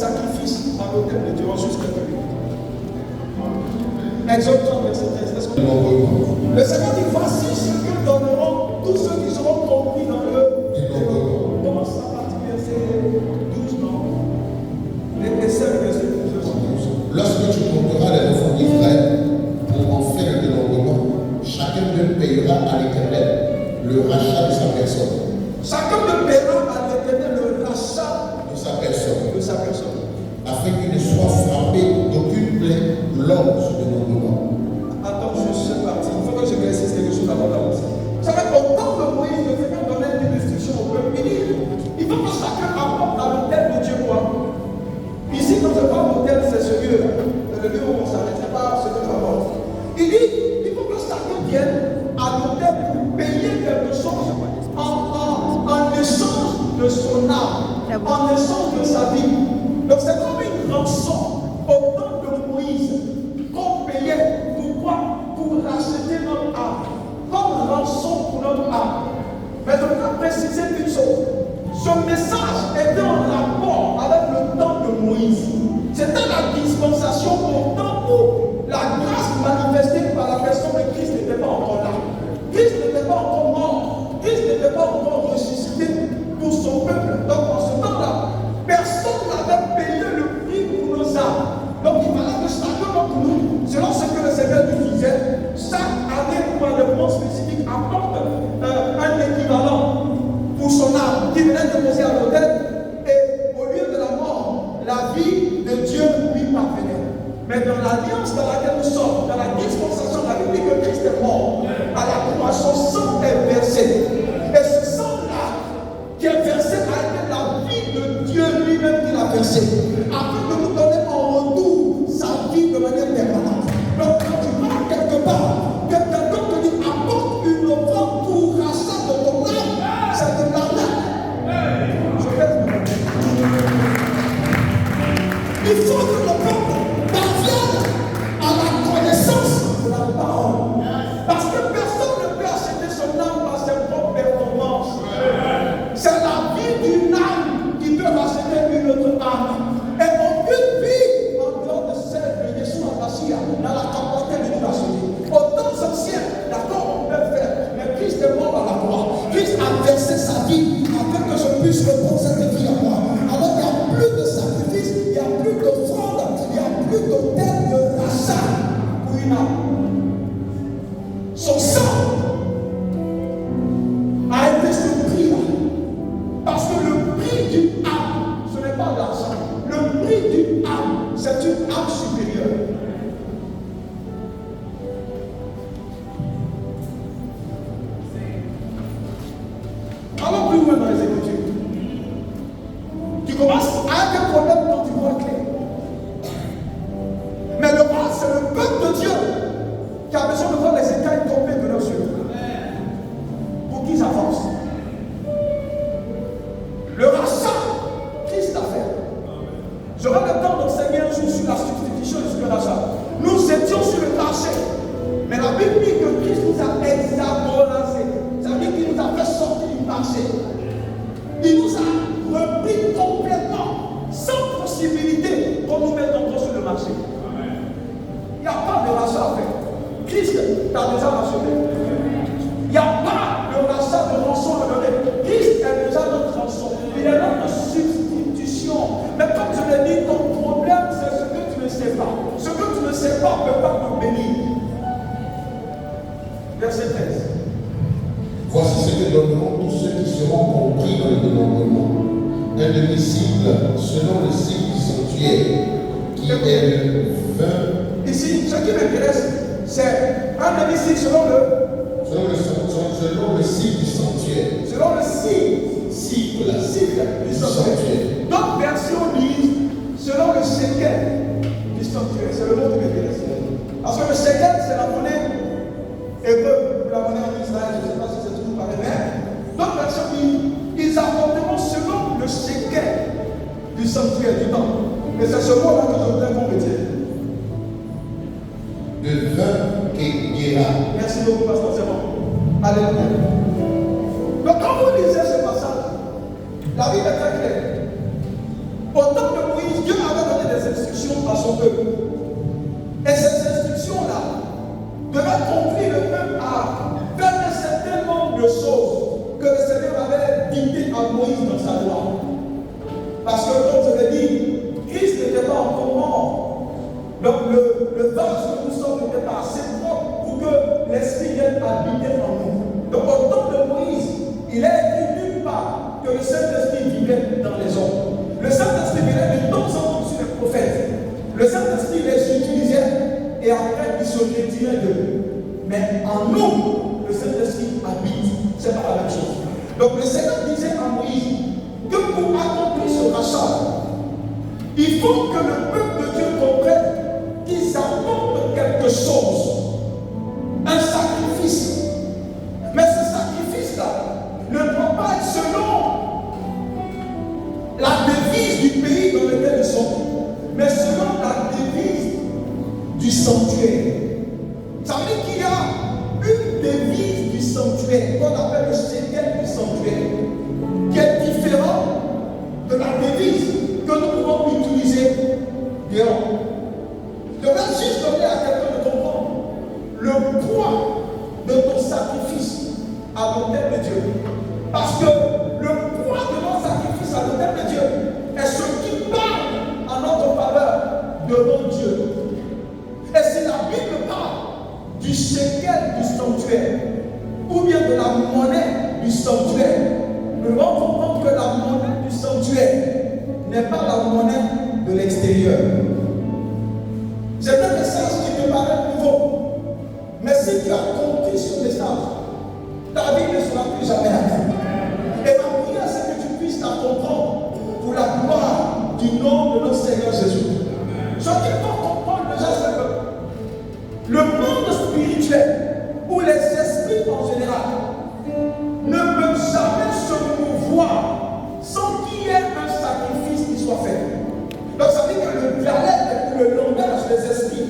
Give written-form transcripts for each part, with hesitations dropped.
sacrifice à l'autel de Dieu. Juste quelques minutes. Exode 30, verset 13. Le Seigneur dit, voici ce que donneront tous ceux qui seront compris dans le dénombrement. Commence à partir du verset 12, non? Les 5 versets 12 aussi. Lorsque tu compteras les enfants d'Israël pour en faire le dénombrement, chacun d'eux payera à l'Éternel le rachat de sa personne. Chacun d'eux paiera à l'Éternel le rachat de sa personne. De sa personne. Afin qu'il ne soit frappé d'aucune plaie lors de ce dénombrement. Attends, je suis parti. Il faut que je précise quelque chose avant d'avancer. Vous savez, au temps de Moïse, le Seigneur donnait des instructions au peuple. Il faut que chacun apporte à l'autel de Dieu quoi. Ici, quand je parle d'autel, c'est ce lieu-là. C'est le lieu où on s'arrête, c'est pas ce que tu apportes. Il dit, il faut que chacun vienne à l'autel pour payer quelque chose en échange de son âme, en échange de sa vie. Donc c'est comme une rançon au temps de Moïse qu'on payait. Pourquoi? Pour racheter notre âme. Comme rançon pour notre âme. Mais je voudrais préciser une chose. Ce message était en rapport avec le temps de Moïse. C'était la dispensation au temps où la grâce manifestée par la personne de Christ n'était pas encore là. Christ n'était pas encore mort. Christ n'était pas encore ressuscité pour son peuple. Donc en ce temps-là, personne n'avait payé le prix pour nos âmes. Donc il fallait que chacun d'entre nous, selon ce que le Seigneur nous disait, chaque année pour un événement spécifique apporte un équivalent pour son âme qui venait déposer à l'autel, et au lieu de la mort, la vie de Dieu lui parvenait. Mais dans l'alliance dans laquelle nous sommes, dans la dispensation, la Bible dit que Christ est mort. À la croix, son sang est versé. Et ce sang-là qui est versé a été la vie de Dieu lui-même qui l'a versé. Afin de nous donner en retour sa vie de manière permanente. Donc quand tu vas quelque part, que quelqu'un te dit apporte une offrande pour rachat de ton âme, c'est de l'arnaque. Je vais vous dire. Il faut que le peuple parvienne à la connaissance de la parole. Parce que personne ne peut acheter son âme par ses propres performances. C'est la vie d'une âme qui peut racheter une autre âme. Et aucune vie en dehors de celle de Yeshua Mashiach n'a la capacité de nous racheter. Aux temps anciens, d'accord, on peut le faire. Mais Christ est mort à la croix. Christ a versé sa vie afin que je puisse reprendre cette vie à moi. Alors il n'y a plus de sacrifice, il n'y a plus d'offrande, il n'y a plus d'autel de rachat pour une âme. Son sang a été ce prix-là. Parce que le prix d'une âme, ce n'est pas de l'argent. Le prix d'une âme, c'est une âme supérieure. Allons plus loin dans les Écritures. Tu commences à avoir des problèmes quand tu vois clair. Mais le roi, c'est le peuple de Dieu qui a besoin de voir les écailles tomber de leurs yeux. Pour qu'ils avancent. Le rachat, Christ a fait. J'aurai le temps d'enseigner un jour sur la substitution et sur le rachat. Nous étions sur le marché. Mais la Bible dit que Christ nous a exaborasés. Ça veut dire qu'il nous a fait sortir du marché. Il nous a repris complètement, sans possibilité qu'on nous mette encore sur le marché. Il n'y a pas de rachat à faire. Christ t'a déjà racheté. Il n'y a pas de rachat de rançon à donner. Christ est déjà notre rançon. Il est notre substitution. Mais comme je l'ai dit, ton problème, c'est ce que tu ne sais pas. Ce que tu ne sais pas ne peut pas te bénir. Verset 13. Voici ce que donneront tous ceux qui seront compris dans le dénombrement. Un demi-cycle selon le cycle du sanctuaire, qui est le 20. Ici, ce qui m'intéresse, c'est un demi-cycle selon le cycle du sanctuaire. Selon le cycle du sanctuaire. D'autres versions disent selon le shekel du sanctuaire. C'est le mot qui m'intéresse. Parce que le shekel, c'est la monnaie hébreu, la monnaie en Israël. Je ne sais pas si c'est toujours pareil. Mais d'autres versions disent ils apporteront selon le shekel du sanctuaire du temple. Et c'est ce mot-là que je voudrais qu'on retienne. De 20 Kéguéra. Merci beaucoup, pasteur, c'est bon. Alléluia. Donc, quand vous lisez ce passage, la Bible est très claire. Au temps de Moïse, Dieu à son peuple. Et ces instructions-là devaient conduire le peuple à faire un certain nombre de choses que le Seigneur avait dictées à Moïse dans sa loi. Parce que, comme je l'ai dit, Christ n'était pas encore mort. Donc le vase que nous sommes n'était pas assez propre pour que l'Esprit vienne habiter en nous. Donc au temps de Moïse, il est écrit nulle part que le Saint-Esprit vivait dans les hommes. Le Saint-Esprit venait de temps en temps sur les prophètes. Le Saint-Esprit les utilisait et après il se retirait d'eux. Mais en nous, le Saint-Esprit habite. C'est pas la même chose. Donc le Seigneur disait à Moïse que pour accomplir ce rachat, il faut que le peuple de Dieu comprenne qu'ils apportent quelque chose, un sacrifice. Mais ce sacrifice-là ne doit pas être selon la devise du pays dans lequel ils sont, mais selon la devise du sanctuaire. Ça veut dire qu'il y a une devise du sanctuaire, qu'on appelle le shekel du sanctuaire, qui est différente de la devise que nous pouvons utiliser dehors. Je vais juste donner à quelqu'un de comprendre le poids de ton sacrifice à l'autel de Dieu. Parce que le poids de notre sacrifice à l'autel de Dieu est ce qui parle en notre faveur devant Dieu. Et si la Bible parle du shekel du sanctuaire, ou bien de la monnaie du sanctuaire, nous devons comprendre que la monnaie du sanctuaire n'est pas la monnaie de l'extérieur. C'est un message qui te paraît nouveau. Mais si tu as compris ce message, ta vie ne sera plus jamais la même. Et ma prière, c'est que tu puisses la comprendre pour la gloire du nom de notre Seigneur Jésus. Ce qu'il faut comprendre déjà, c'est que le monde spirituel, ou les esprits en général, ne peuvent jamais se mouvoir sans qu'il y ait un sacrifice qui soit fait. Donc ça veut dire que le dialecte ou le langage des esprits,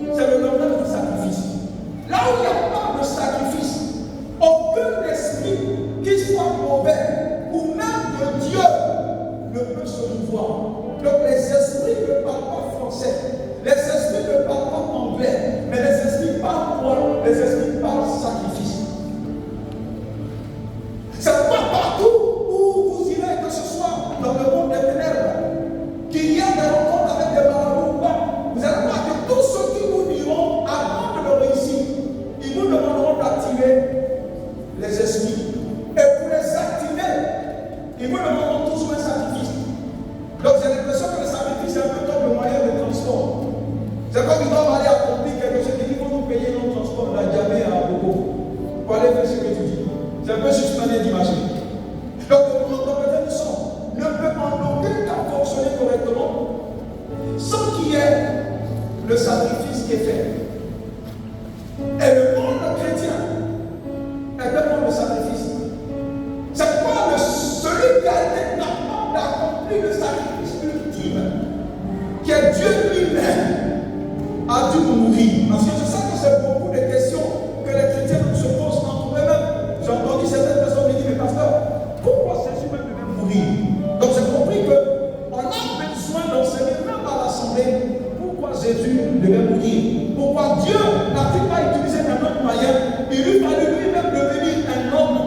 c'est le langage du sacrifice. Là où il n'y a pas de sacrifice, aucun esprit, qu'il soit mauvais ou même de Dieu, ne peut se mouvoir. Donc les esprits ne parlent pas français, les esprits ne parlent pas anglais, mais les esprits parlent quoi? Les esprits parlent sacrifice. C'est pas partout où vous irez, que ce soit dans le monde des ténèbres, qu'il y a des rencontres avec des marabouts ou pas. Vous allez voir que tous ceux qui vous diront, avant de le réussir, ils vous demanderont d'activer les esprits. Et pour les activer, ils vous demanderont toujours un sacrifice. Donc j'ai l'impression que le sacrifice est un peu comme le moyen de transport. C'est comme ils doivent aller accomplir quelque chose, ils vont nous payer notre transport de la Djamé à Bobo pour aller faire ce que tu dis. C'est un peu juste manière d'imaginer. Donc le monde dans lequel nous sommes ne peut en aucun cas fonctionner correctement sans qu'il y ait le sacrifice qui est fait. Et le monde chrétien est un monde de sacrifice. C'est pas celui qui a été capable d'accomplir le sacrifice ultime, qui est Dieu lui-même, a dû mourir. Parce que je sais que c'est beaucoup de questions que les chrétiens se posent entre eux-mêmes. J'ai entendu certaines personnes me dire, mais pasteur, pourquoi Jésus même devait mourir? Donc j'ai compris qu'on a besoin d'enseigner même à l'assemblée pourquoi Jésus devait mourir. Pourquoi Dieu n'a-t-il pas utilisé un autre moyen? Il lui fallut lui-même devenir un homme.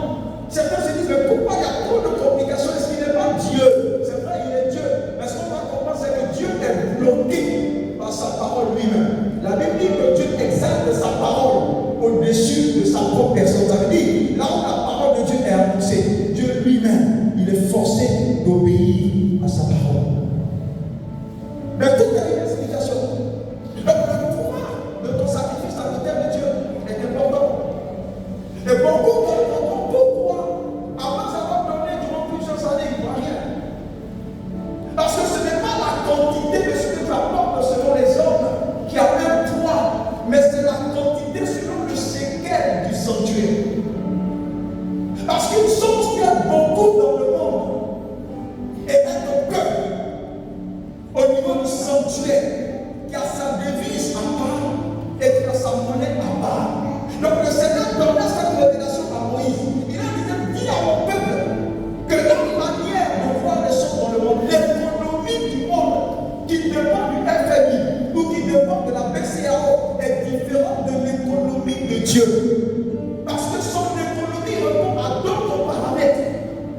Certains se disent, mais pourquoi il y a trop de complications? Est-ce qu'il n'est pas Dieu? C'est vrai, il est Dieu. Mais ce qu'on va comprendre, c'est que Dieu est bloqué par sa parole lui-même. La Bible dit que Dieu exalte sa parole au-dessus de sa propre personne. Ça veut dire, là où la parole de Dieu est annoncée, Dieu lui-même, il est forcé d'obéir à sa parole. Mais tout a une explication. Donc le pouvoir de ton sacrifice à l'autel de Dieu est important. Et beaucoup comprendront pourquoi, après avoir donné durant plusieurs années, il ne voit rien. Parce que ce n'est pas la quantité de ce que tu apportes selon les hommes qui a un poids, mais c'est la quantité selon le shekel du sanctuaire. Parce qu'une chose qui a beaucoup dans le monde est un peuple au niveau du sanctuaire qui a sa devise à part et qui a sa monnaie à part. Donc le Seigneur donnait cette révélation à Moïse. Il a dit à mon peuple que leur manière de voir les choses dans le monde, l'économie du monde qui dépend du FMI, de Dieu. Parce que son économie répond à d'autres paramètres.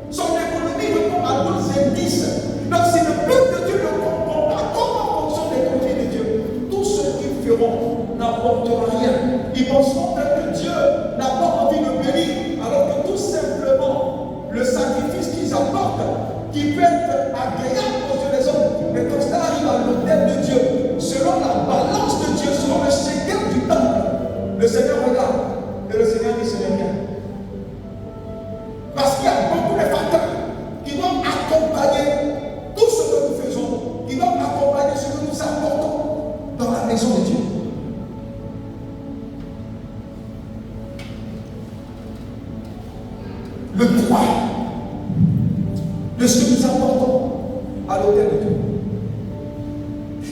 Son économie répond à d'autres indices. Donc si le peuple de Dieu ne comprend pas comment fonctionne l'économie de Dieu, tout ce qu'ils feront n'apportera rien. Ils penseront que Dieu n'a pas envie de bénir, alors que tout simplement, le sacrifice qu'ils apportent, qui peut être agréable aux yeux des hommes, mais quand cela arrive à l'autel de Dieu, selon la balance de Dieu, selon le shekel du temple, le Seigneur regarde et le Seigneur dit ce n'est rien. Parce qu'il y a beaucoup de facteurs qui doivent accompagner tout ce que nous faisons, qui doivent accompagner ce que nous apportons dans la maison de Dieu. Le poids de ce que nous apportons à l'autel de Dieu.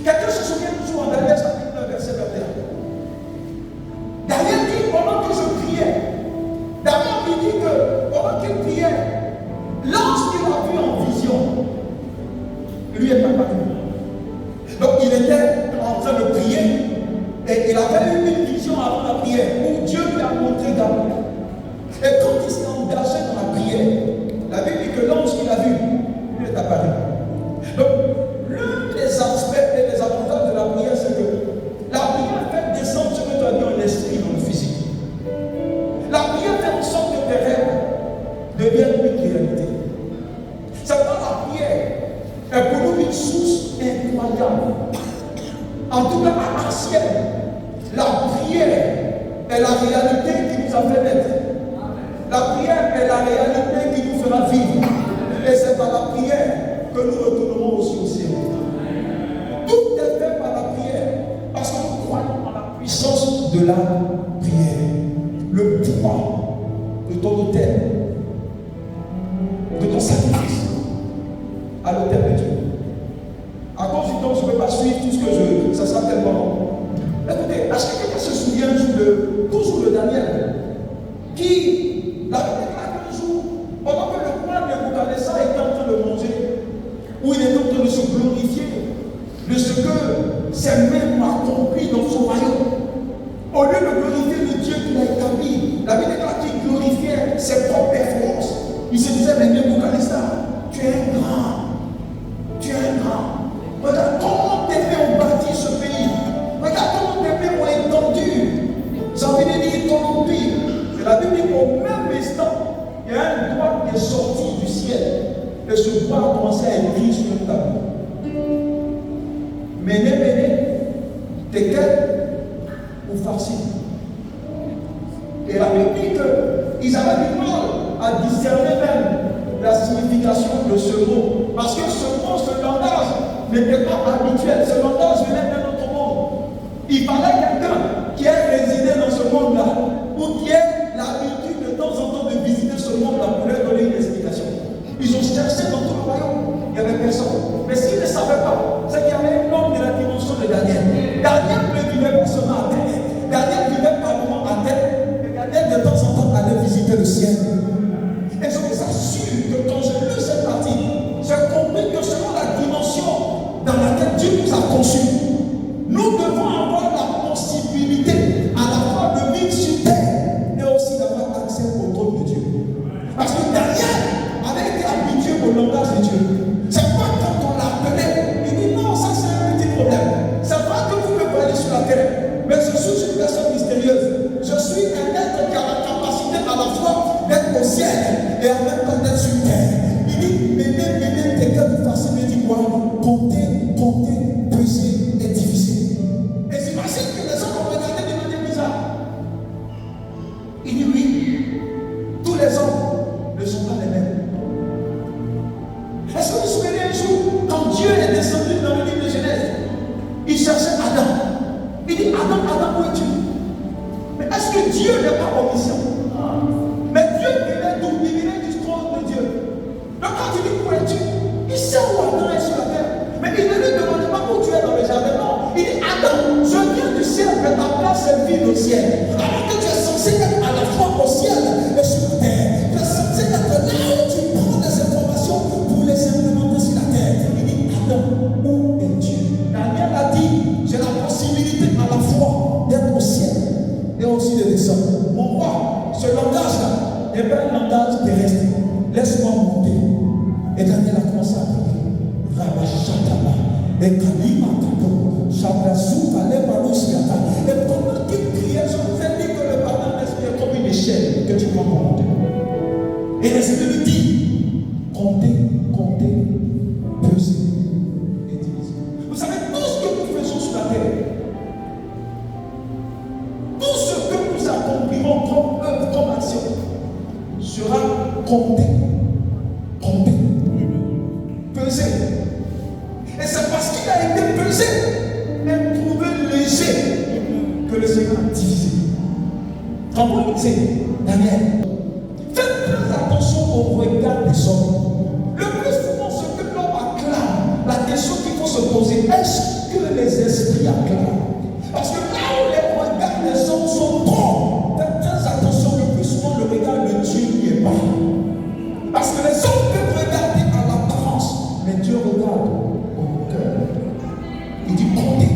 Quelqu'un se souvient toujours en Daniel chapitre 9, verset 21. Daniel dit, pendant que je priais, Daniel lui dit que pendant qu'il priait, lorsqu'il a vu en vision, lui est apparu. Donc il était en train de prier et il avait eu une vision avant la prière où Dieu lui a montré Daniel. Et quand il s'est engagé dans la prière, la Bible dit que l'ange qu'il a vu, lui est apparu. Donc, l'un des aspects et des avantages de la prière, c'est que la prière fait descendre ce que tu as dit en esprit dans le physique. La prière fait en sorte que tes rêves deviennent une réalité. C'est pas la prière est pour nous une source incroyable. En tout cas, à Martial, la prière est la réalité qui nous a fait naître. La prière est la réalité qui nous fera vivre. Et c'est par la prière que nous retournerons aussi au ciel. Tout est fait par la prière. Parce que nous croyons en la puissance de la prière. Le poids de ton autel, de ton sacrifice à l'autel de Dieu. À cause du temps, je ne peux pas suivre tout ce que je. Ça sera tellement long. Écoutez, est-ce que quelqu'un se souvient toujours de Daniel qui. La Bible déclare qu'un jour, pendant que le roi Nebuchadnezzar était en train de manger, où il était en train de se glorifier de ce que ses mains ont accompli dans son royaume, au lieu de glorifier le Dieu qu'il a établi, la Bible déclare qu'il glorifiait ses propres performances. Il se disait, mais Nebuchadnezzar, tu es un grand. Tu es un grand. Regarde comment tes mains ont bâti ce pays. Regarde comment tes mains ont étendu. Ça veut dire ton empire. Et la Bible dit qu'au même instant, il y a un doigt qui est sorti du ciel. Et ce doigt a commencé à écrire sur le tableau. Méné, Tekel ou Farsi. Et la Bible dit qu'ils avaient du mal à discerner même la signification de ce mot. Parce que ce langage n'était pas habituel. Ce langage venait d'un autre monde. Il fallait quelqu'un qui ait résidé dans ce monde-là, ou qui ait l'habitude de temps en temps de visiter ce monde-là pour leur donner une explication. Ils ont cherché dans tout le royaume, il n'y avait personne. Mais s'ils ne savaient pas, c'est qu'il y avait un homme de la dimension de Daniel. Daniel ne vivait pas seulement à terre. Daniel vivait par moments à terre. Et Daniel de temps en temps allait visiter le ciel. Et je vous assure que quand j'ai lu cette partie, j'ai compris que selon la dimension dans laquelle Dieu nous a conçus, nous devons avoir la possibilité à la fois de vivre sur terre et aussi d'avoir accès au trône de Dieu. Parce que Daniel avait été habitué au langage de Dieu. C'est pourquoi quand on l'appelait, il dit non, ça c'est un petit problème. C'est vrai que vous me voyez sur la terre, mais je suis une personne mystérieuse. Je suis un être qui a la capacité à la fois d'être au ciel et en même temps d'être sur terre. Il dit, Méné, quelqu'un de facile, il dit quoi? Compter, peser est difficile. Et j'imagine que les gens ont regardé de manière bizarre. Il dit oui, tous les hommes ne sont pas les mêmes. Est-ce que vous vous souvenez un jour, quand Dieu est descendu dans le livre de Genèse, il cherchait Adam. Il dit, Adam, où es-tu? Mais est-ce que Dieu n'est pas omniscient? Mais Dieu venait d'où? Il venait du trône de Dieu. Donc quand il dit, où es-tu? Il sait où Adam est sur la terre. Mais il ne lui demande pas où tu es dans le jardin. Non, il dit, Adam, je viens du ciel, mais ta place est vide au ciel. Alors que tu es censé être à la fois au ciel et sur la terre. Tu es censé être là où tu prends des informations pour les implémenter sur la terre. Il dit, Adam, où es-tu? Daniel a dit, j'ai la possibilité à la fois d'être au ciel et aussi de descendre. laisse-moi monter. Et Daniel a commencé à prier. Rabachataba, et Kalima Tato, Shabrasuka, Lebalousiata. Et pendant qu'il priait, je vous ai dit que le bâtiment est comme une échelle que tu prends pour monter. Et le Seigneur lui dit, comptez, comptez, pesez et divisez. Vous savez, tout ce que nous faisons sur la terre, tout ce que nous accomplirons comme œuvre, comme action, sera compté, compté, pesé. Et c'est parce qu'il a été pesé et trouvé léger que le Seigneur a divisé. Comment il dit, Daniel, faites très attention au regard des hommes. Le plus souvent, ce que l'homme acclame, la question qu'il faut se poser, est-ce que les esprits acclament? Parce que là où les regards des hommes sont bons, faites très attention, le plus souvent le regard de Dieu n'y est pas. Parce que les hommes peuvent regarder à l'apparence, mais Dieu regarde au cœur. Il dit comptez,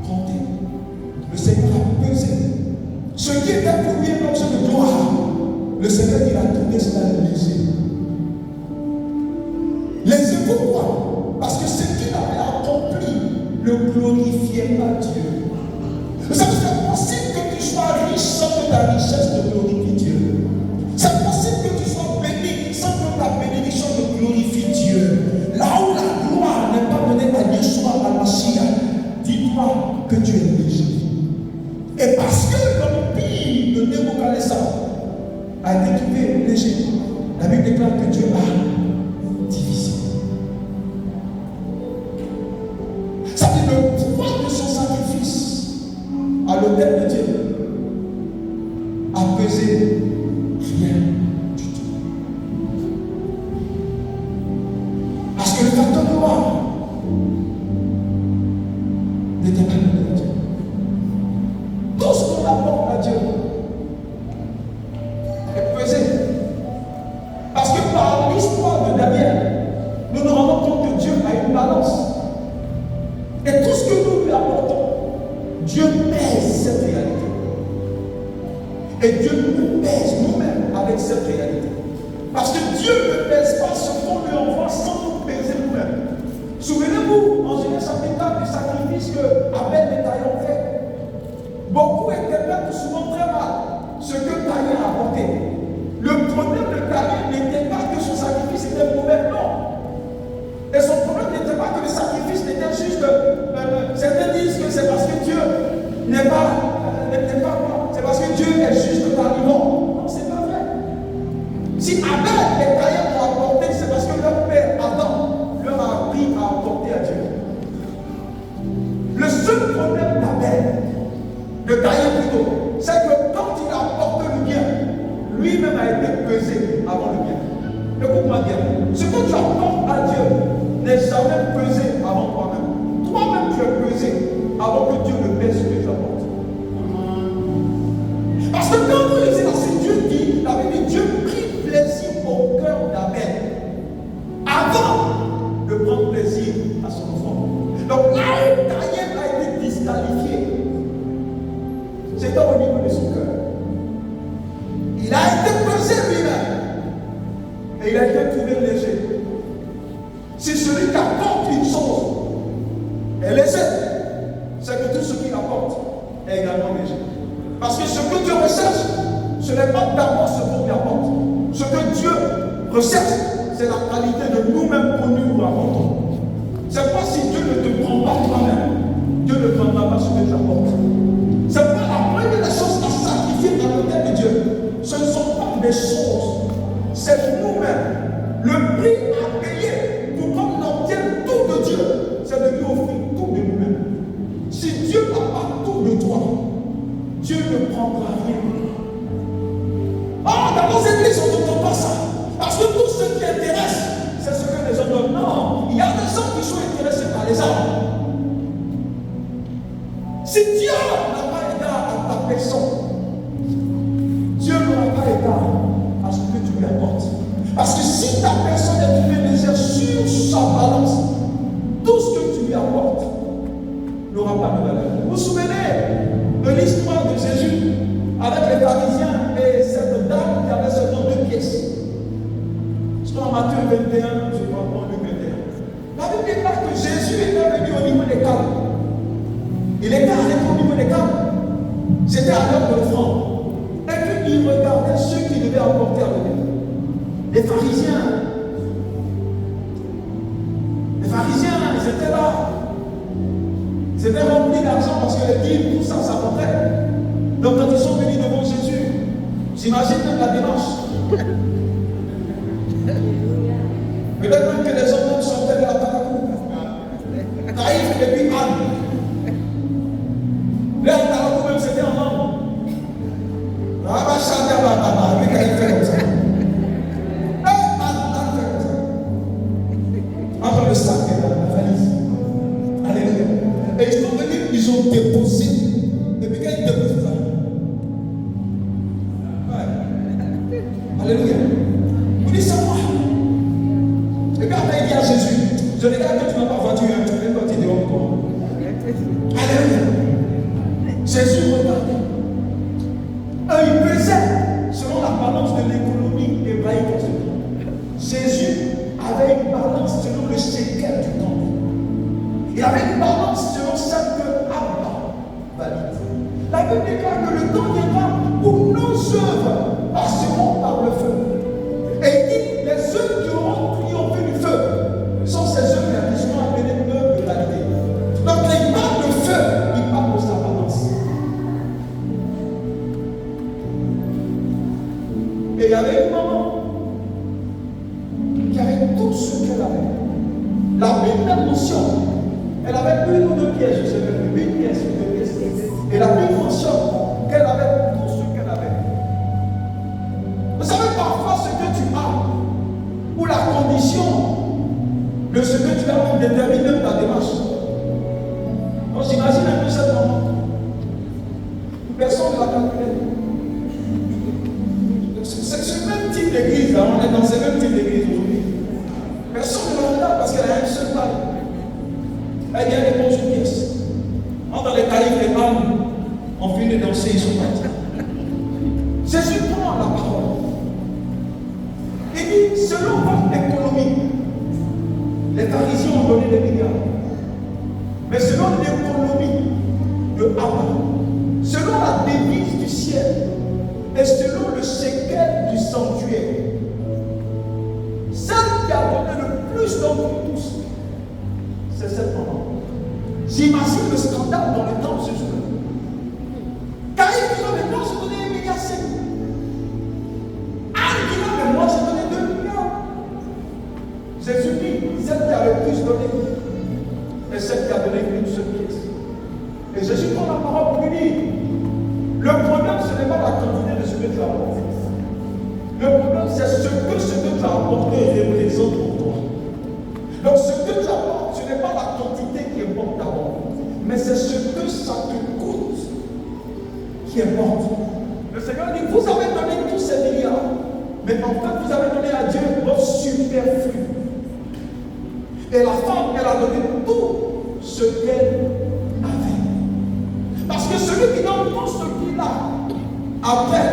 comptez. Le Seigneur a pesé. Ce qui était pour lui un objet de gloire, le Seigneur il a trouvé cela léger. Léger pourquoi? Parce que ce qu'il avait accompli ne glorifiait pas Dieu. Vous savez, c'est possible que tu sois riche sans que ta richesse ne glorifie Dieu. C'est possible que tu sois béni sans que ta bénédiction ne glorifie Dieu. Là où la gloire n'est pas donnée à Yeshua HaMashiach, dis-toi que tu es léger. Et parce que l'empire de Nebuchadnezzar a été trouvé léger, la Bible déclare que Dieu a divisé. Ça dit le poids de son sacrifice à l'autel de Dieu a pesé rien du tout. Parce que le facteur gloire n'était pas donné à Dieu. Tout ce qu'on apporte à Dieu est pesé. Parce que par l'histoire de Daniel, nous nous rendons compte que Dieu a une balance. Et tout ce que nous lui apportons, Dieu pèse cette réalité. Et Dieu nous pèse nous-mêmes avec cette réalité. Parce que Dieu ne pèse pas ce qu'on lui envoie sans nous peser nous-mêmes. Souvenez-vous, en Genèse chapitre 4, du sacrifice que Abel et Caïn ont fait. Beaucoup interprètent souvent très mal ce que Caïn a apporté. Le problème de Caïn n'était pas que son sacrifice était mauvais, non. Et son problème n'était pas que le sacrifice n'était juste. Certains disent que c'est parce que Dieu n'est pas quoi. C'est parce que Dieu est juste parlant. Non, c'est pas vrai. Si Abel et Caïn ont apporté, c'est parce que leur père Adam leur a appris à apporter à Dieu. Le seul problème d'Abel, de Caïn plutôt, c'est que quand il apporte le bien, lui-même a été pesé avant le bien. Écoute-moi bien, ce que tu apportes à Dieu n'est jamais pesé avant toi-même. Toi-même tu es pesé avant que Dieu ne pèse ce que tu apportes. Parce que quand nous lisons ainsi, Dieu dit, la Bible dit, Dieu prit plaisir au cœur d'Abel avant de prendre plaisir à son enfant. Donc là où Caïn a été disqualifié, c'était au niveau de son cœur. Il a été pesé lui-même. Et il a été trouvé léger. Si celui qui apporte une chose est léger, c'est que tout ce qu'il apporte est également léger. Parce que ce que Dieu recherche, ce n'est pas d'abord ce qu'on lui apporte. Ce que Dieu recherche, c'est la qualité de nous-mêmes que nous apportons. C'est pas si Dieu ne te prend pas toi-même, Dieu ne prendra pas ce que tu apportes. C'est pas la première des choses à sacrifier dans l'autel de Dieu. Ce ne sont pas des choses, c'est nous-mêmes. Le prix à payer pour qu'on obtienne tout de Dieu, c'est de lui offrir tout de nous-mêmes. Si Dieu n'a pas tout de toi, Dieu ne prendra rien. Oh, dans nos églises, on n'entend pas ça. Parce que tout ce qui intéresse, c'est ce que les hommes donnent. Non, il y a des gens qui sont intéressés par les âmes. Si Dieu n'a pas égard à ta personne, Dieu n'aura pas égard à ce que tu lui apportes. Parce que si ta personne est trouvée légère sur sa balance, tout ce que tu lui apportes n'aura pas de valeur. Vous vous souvenez de l'histoire de Jésus avec les pharisiens et cette dame qui avait seulement 2 pièces. Jean 21, je crois pas Luc 21. La Bible déclare que Jésus était venu au niveau des câbles. Il était arrêté au niveau des câbles. C'était à l'heure de l'offrande. Et puis il regardait ceux qui devaient apporter à lui. Les pharisiens. Les pharisiens, ils étaient là. Ils étaient remplis d'argent parce que les dîmes, tout ça, ça rentrait. Donc quand ils sont venus devant Jésus, j'imagine même la démarche. Peut-être même que les hommes sortaient de la parabole. Taïf et puis Anne. Leur parabole même c'était en homme. Ah, chanda, lui quand il fait comme ça. Anne fait comme ça. Entre le sac et la valise. Alléluia. Et ils sont venus, ils ont déposé. Et puis quand ils déposent ça. Ouais. Alléluia. Vous dites ça moi. Et puis après il dit à Jésus, je regarde que tu n'as pas voiture, tu fais partie de l'homme. Alléluia. Jésus regardait. Eux, ils pesaient selon la balance de l'économie hébraïque. Jésus avait une balance selon le shekel du temple. Il avait une balance selon celle que Abba valide. La Bible déclare que le temps viendra où nos œuvres passeront par le feu. Et il dit, les œuvres qui auront triomphé du feu sont ces œuvres qui seront appelées œuvres de validité. Donc les parle de feu, il parle de sa balance. Et il y avait une maman qui avait tout ce qu'elle avait. La même mention. Elle avait une ou deux pièces, je sais même plus, une pièce ou deux pièces. Et la Bible mentionne qu'elle avait tout ce qu'elle avait. Vous savez, parfois, ce que tu as, ou la condition de ce que tu as, détermine même ta démarche. Donc, j'imagine un peu cette maman. Personne ne l'a calculé. C'est ce même type d'église, on est dans ce même type d'église aujourd'hui. Personne ne la regarde parce qu'elle a une seule taille. Elle vient de manger une pièce. Entre les caïfs et les âmes, on finit de danser, ils sont partis. Jésus prend la parole. Il dit, selon votre économie, les pharisiens ont donné des milliards. Mais selon l'économie de Abba, selon la devise du ciel, et selon le shekel du sanctuaire, celle qui a donné le plus d'entre tous, c'est cette maman. J'imagine le scandale dans le temps de ce jour. Car il dit, mais moi j'ai donné 1,5 milliard. Anne dit, mais moi j'ai donné 2 milliards. Jésus dit, celle qui a le plus donné, et celle qui a donné une seule pièce. Et Jésus prend la parole pour lui dire, le problème ce n'est pas la quantité de ce que tu as apporté. Le problème c'est ce que tu as apporté représente pour toi. Donc ce que tu apportes, ce n'est pas la quantité qui importe d'abord, mais c'est ce que ça te coûte qui importe. Le Seigneur dit, vous avez donné tous ces milliards, mais en fait vous avez donné à Dieu votre superflu. Et la femme, elle a donné tout ce qu'elle avait. Parce que celui qui donne tout ce qu'il a, après,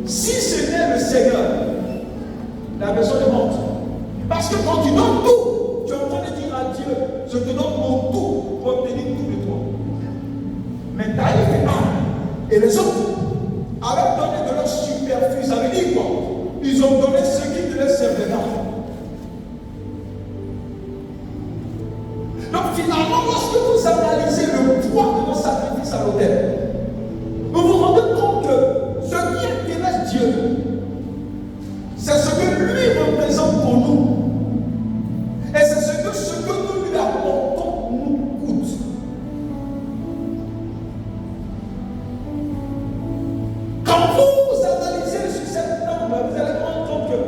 si ce n'est le Seigneur, la personne est morte. Parce que quand tu donnes tout, tu es en train de dire à Dieu, je te donne mon tout pour obtenir tout de toi. Mais Taïf et Anne et les autres avaient donné de leur superflu. Ça veut dire quoi? Ils ont donné ce qui devait servir. Donc finalement, lorsque vous analysez le poids de nos sacrifices à l'autel, vous vous rendez compte que ce qui intéresse Dieu, c'est ce que lui représente pour nous. Et c'est ce que nous lui apportons nous coûte. Quand vous analysez sur cette table, vous allez rendre compte que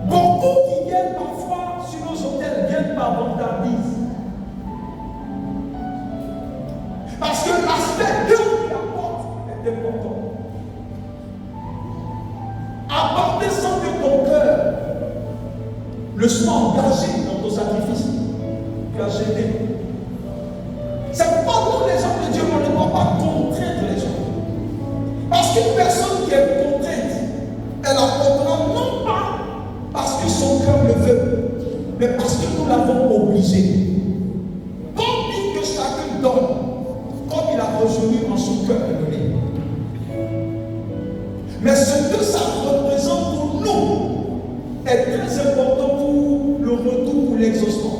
beaucoup qui viennent parfois sur nos hôtels viennent par vantardise. Parce que l'aspect Dieu lui apporte est important. Apporter sans que ton cœur le soit engagé dans ton sacrifice. Tu as gêné. C'est pas nous les hommes de Dieu, on ne doit pas contraindre les gens. Parce qu'une personne qui est contrainte, elle apportera non que nous l'avons obligé. Comme dit que chacun donne, comme il a résolu en son cœur de donner. Mais ce que ça représente pour nous est très important pour le retour, pour l'exaucement.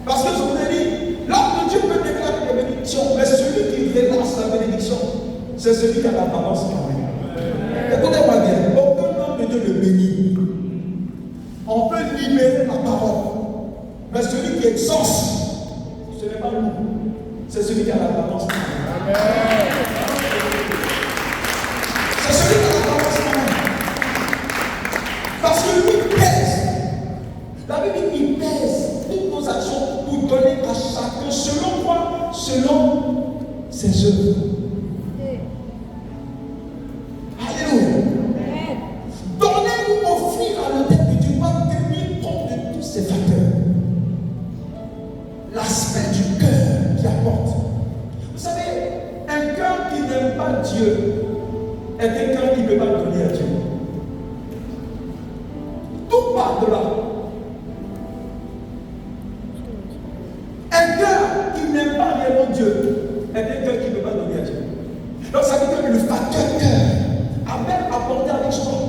Parce que je vous ai dit, l'homme de Dieu peut déclarer des bénédictions, mais celui qui relance la bénédiction, c'est celui qui a l'apparence carrée. Écoutez-moi bien, aucun homme de Dieu ne bénit. On peut libérer la parole, mais celui qui exauce, ce n'est pas nous, c'est celui qui a l'apparence carrée. C'est celui qui a l'apparence carrée. Parce que lui pèse. La Bible dit qu'il pèse toutes nos actions pour donner à chacun selon quoi? Selon ses œuvres. Alléluia. Donnez-nous offrir à l'autel de Dieu, va tenir compte de tous ces facteurs. L'aspect du cœur qui apporte. Vous savez, un cœur qui n'aime pas Dieu est un cœur qui ne peut pas donner à Dieu. Tout part de là. Un cœur qui n'aime pas réellement Dieu est un cœur qui ne peut pas donner à Dieu. Donc ça veut dire que le facteur cœur a même apporté avec joie.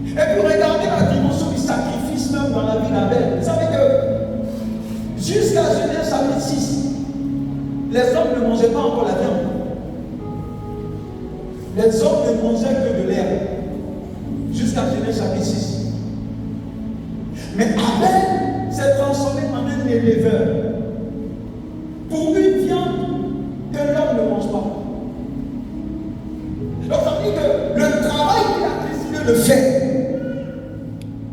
Et puis regardez la dimension du sacrifice même dans la vie d'Abel. Vous savez que jusqu'à Genèse chapitre 6, les hommes ne mangeaient pas encore la viande. Les hommes ne mangeaient que de l'herbe. Jusqu'à Genèse chapitre 6. Mais Abel s'est transformé en un éleveur pour une viande que l'homme ne mange pas. Donc ça veut dire que le travail qu'il a décidé de faire,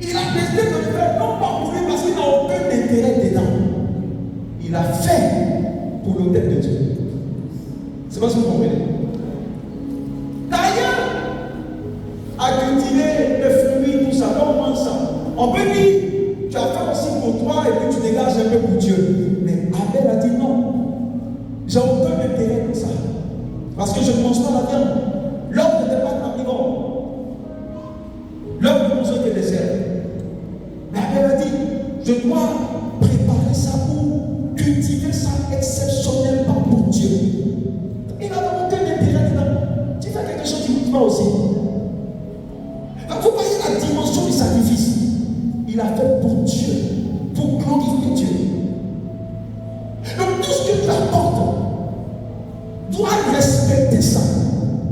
il a décidé de le faire non pas pour lui parce qu'il n'a aucun intérêt dedans. Il a fait pour l'autel de Dieu. C'est pas ce que vous comprenez. D'ailleurs, à cultiver des fruits, tout ça, on mange ça. On peut dire, tu as fait aussi pour toi et puis tu dégages un peu pour Dieu. Mais Abel a dit non. J'ai aucun intérêt pour ça. Parce que je ne mange pas la viande. L'homme n'était pas carnivore. L'homme ne mangeait que des herbes. Mais Abel a dit, je dois préparer ça pour cultiver ça exceptionnellement pour Dieu. Il n'a aucun intérêt dedans. Tu fais quelque chose qui ne coûte pas aussi. Donc vous voyez la dimension du sacrifice. Il a fait pour Dieu, pour glorifier Dieu. Donc tout ce que tu apportes doit respecter ça.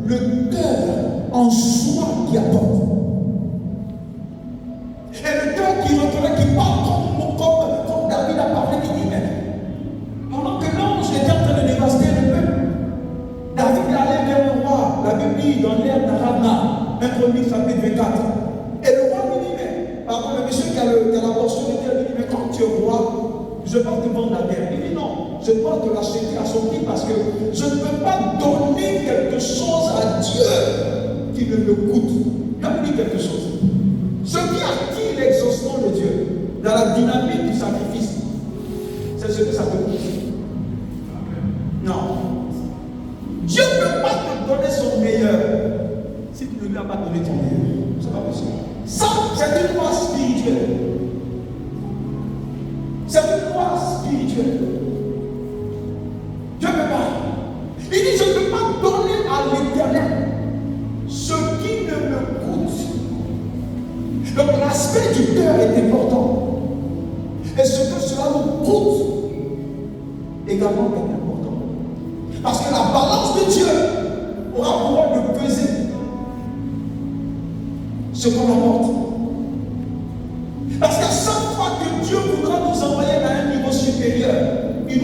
Le cœur en soi qui apporte. Et le cœur qui reconnaît, qui parle comme David a parlé, qui dit, mais pendant que l'ange était en train de dévaster le peuple, David est allé vers le roi. La Bible dit dans l'air d'Arabna, 1 Chroniques chapitre 24. Et le roi lui dit, mais pardon, le monsieur qui a la portion de terre, lui dit, mais quand tu es roi, je vais te vendre la terre. Il dit non, je dois te l'acheter à son prix parce que je ne peux pas donner quelque chose à Dieu qui ne me coûte. Il me dit quelque chose. Ce qui attire l'exaucement de Dieu dans la dynamique du sacrifice, c'est ce que ça te coûte. Non. Dieu ne peut pas te donner son meilleur si tu ne lui as pas donné ton meilleur. C'est pas possible. Ça, c'est une loi spirituelle. C'est une loi spirituelle. Dieu ne peut pas. Il dit, je ne peux pas donner à l'Éternel ce qui ne me coûte. Donc l'aspect du cœur est important. Et ce que cela nous coûte également est important. Parce que la balance de Dieu aura pour rôle de peser ce qu'on apporte. Parce qu'à chaque fois que Dieu voudra nous envoyer à un niveau supérieur, il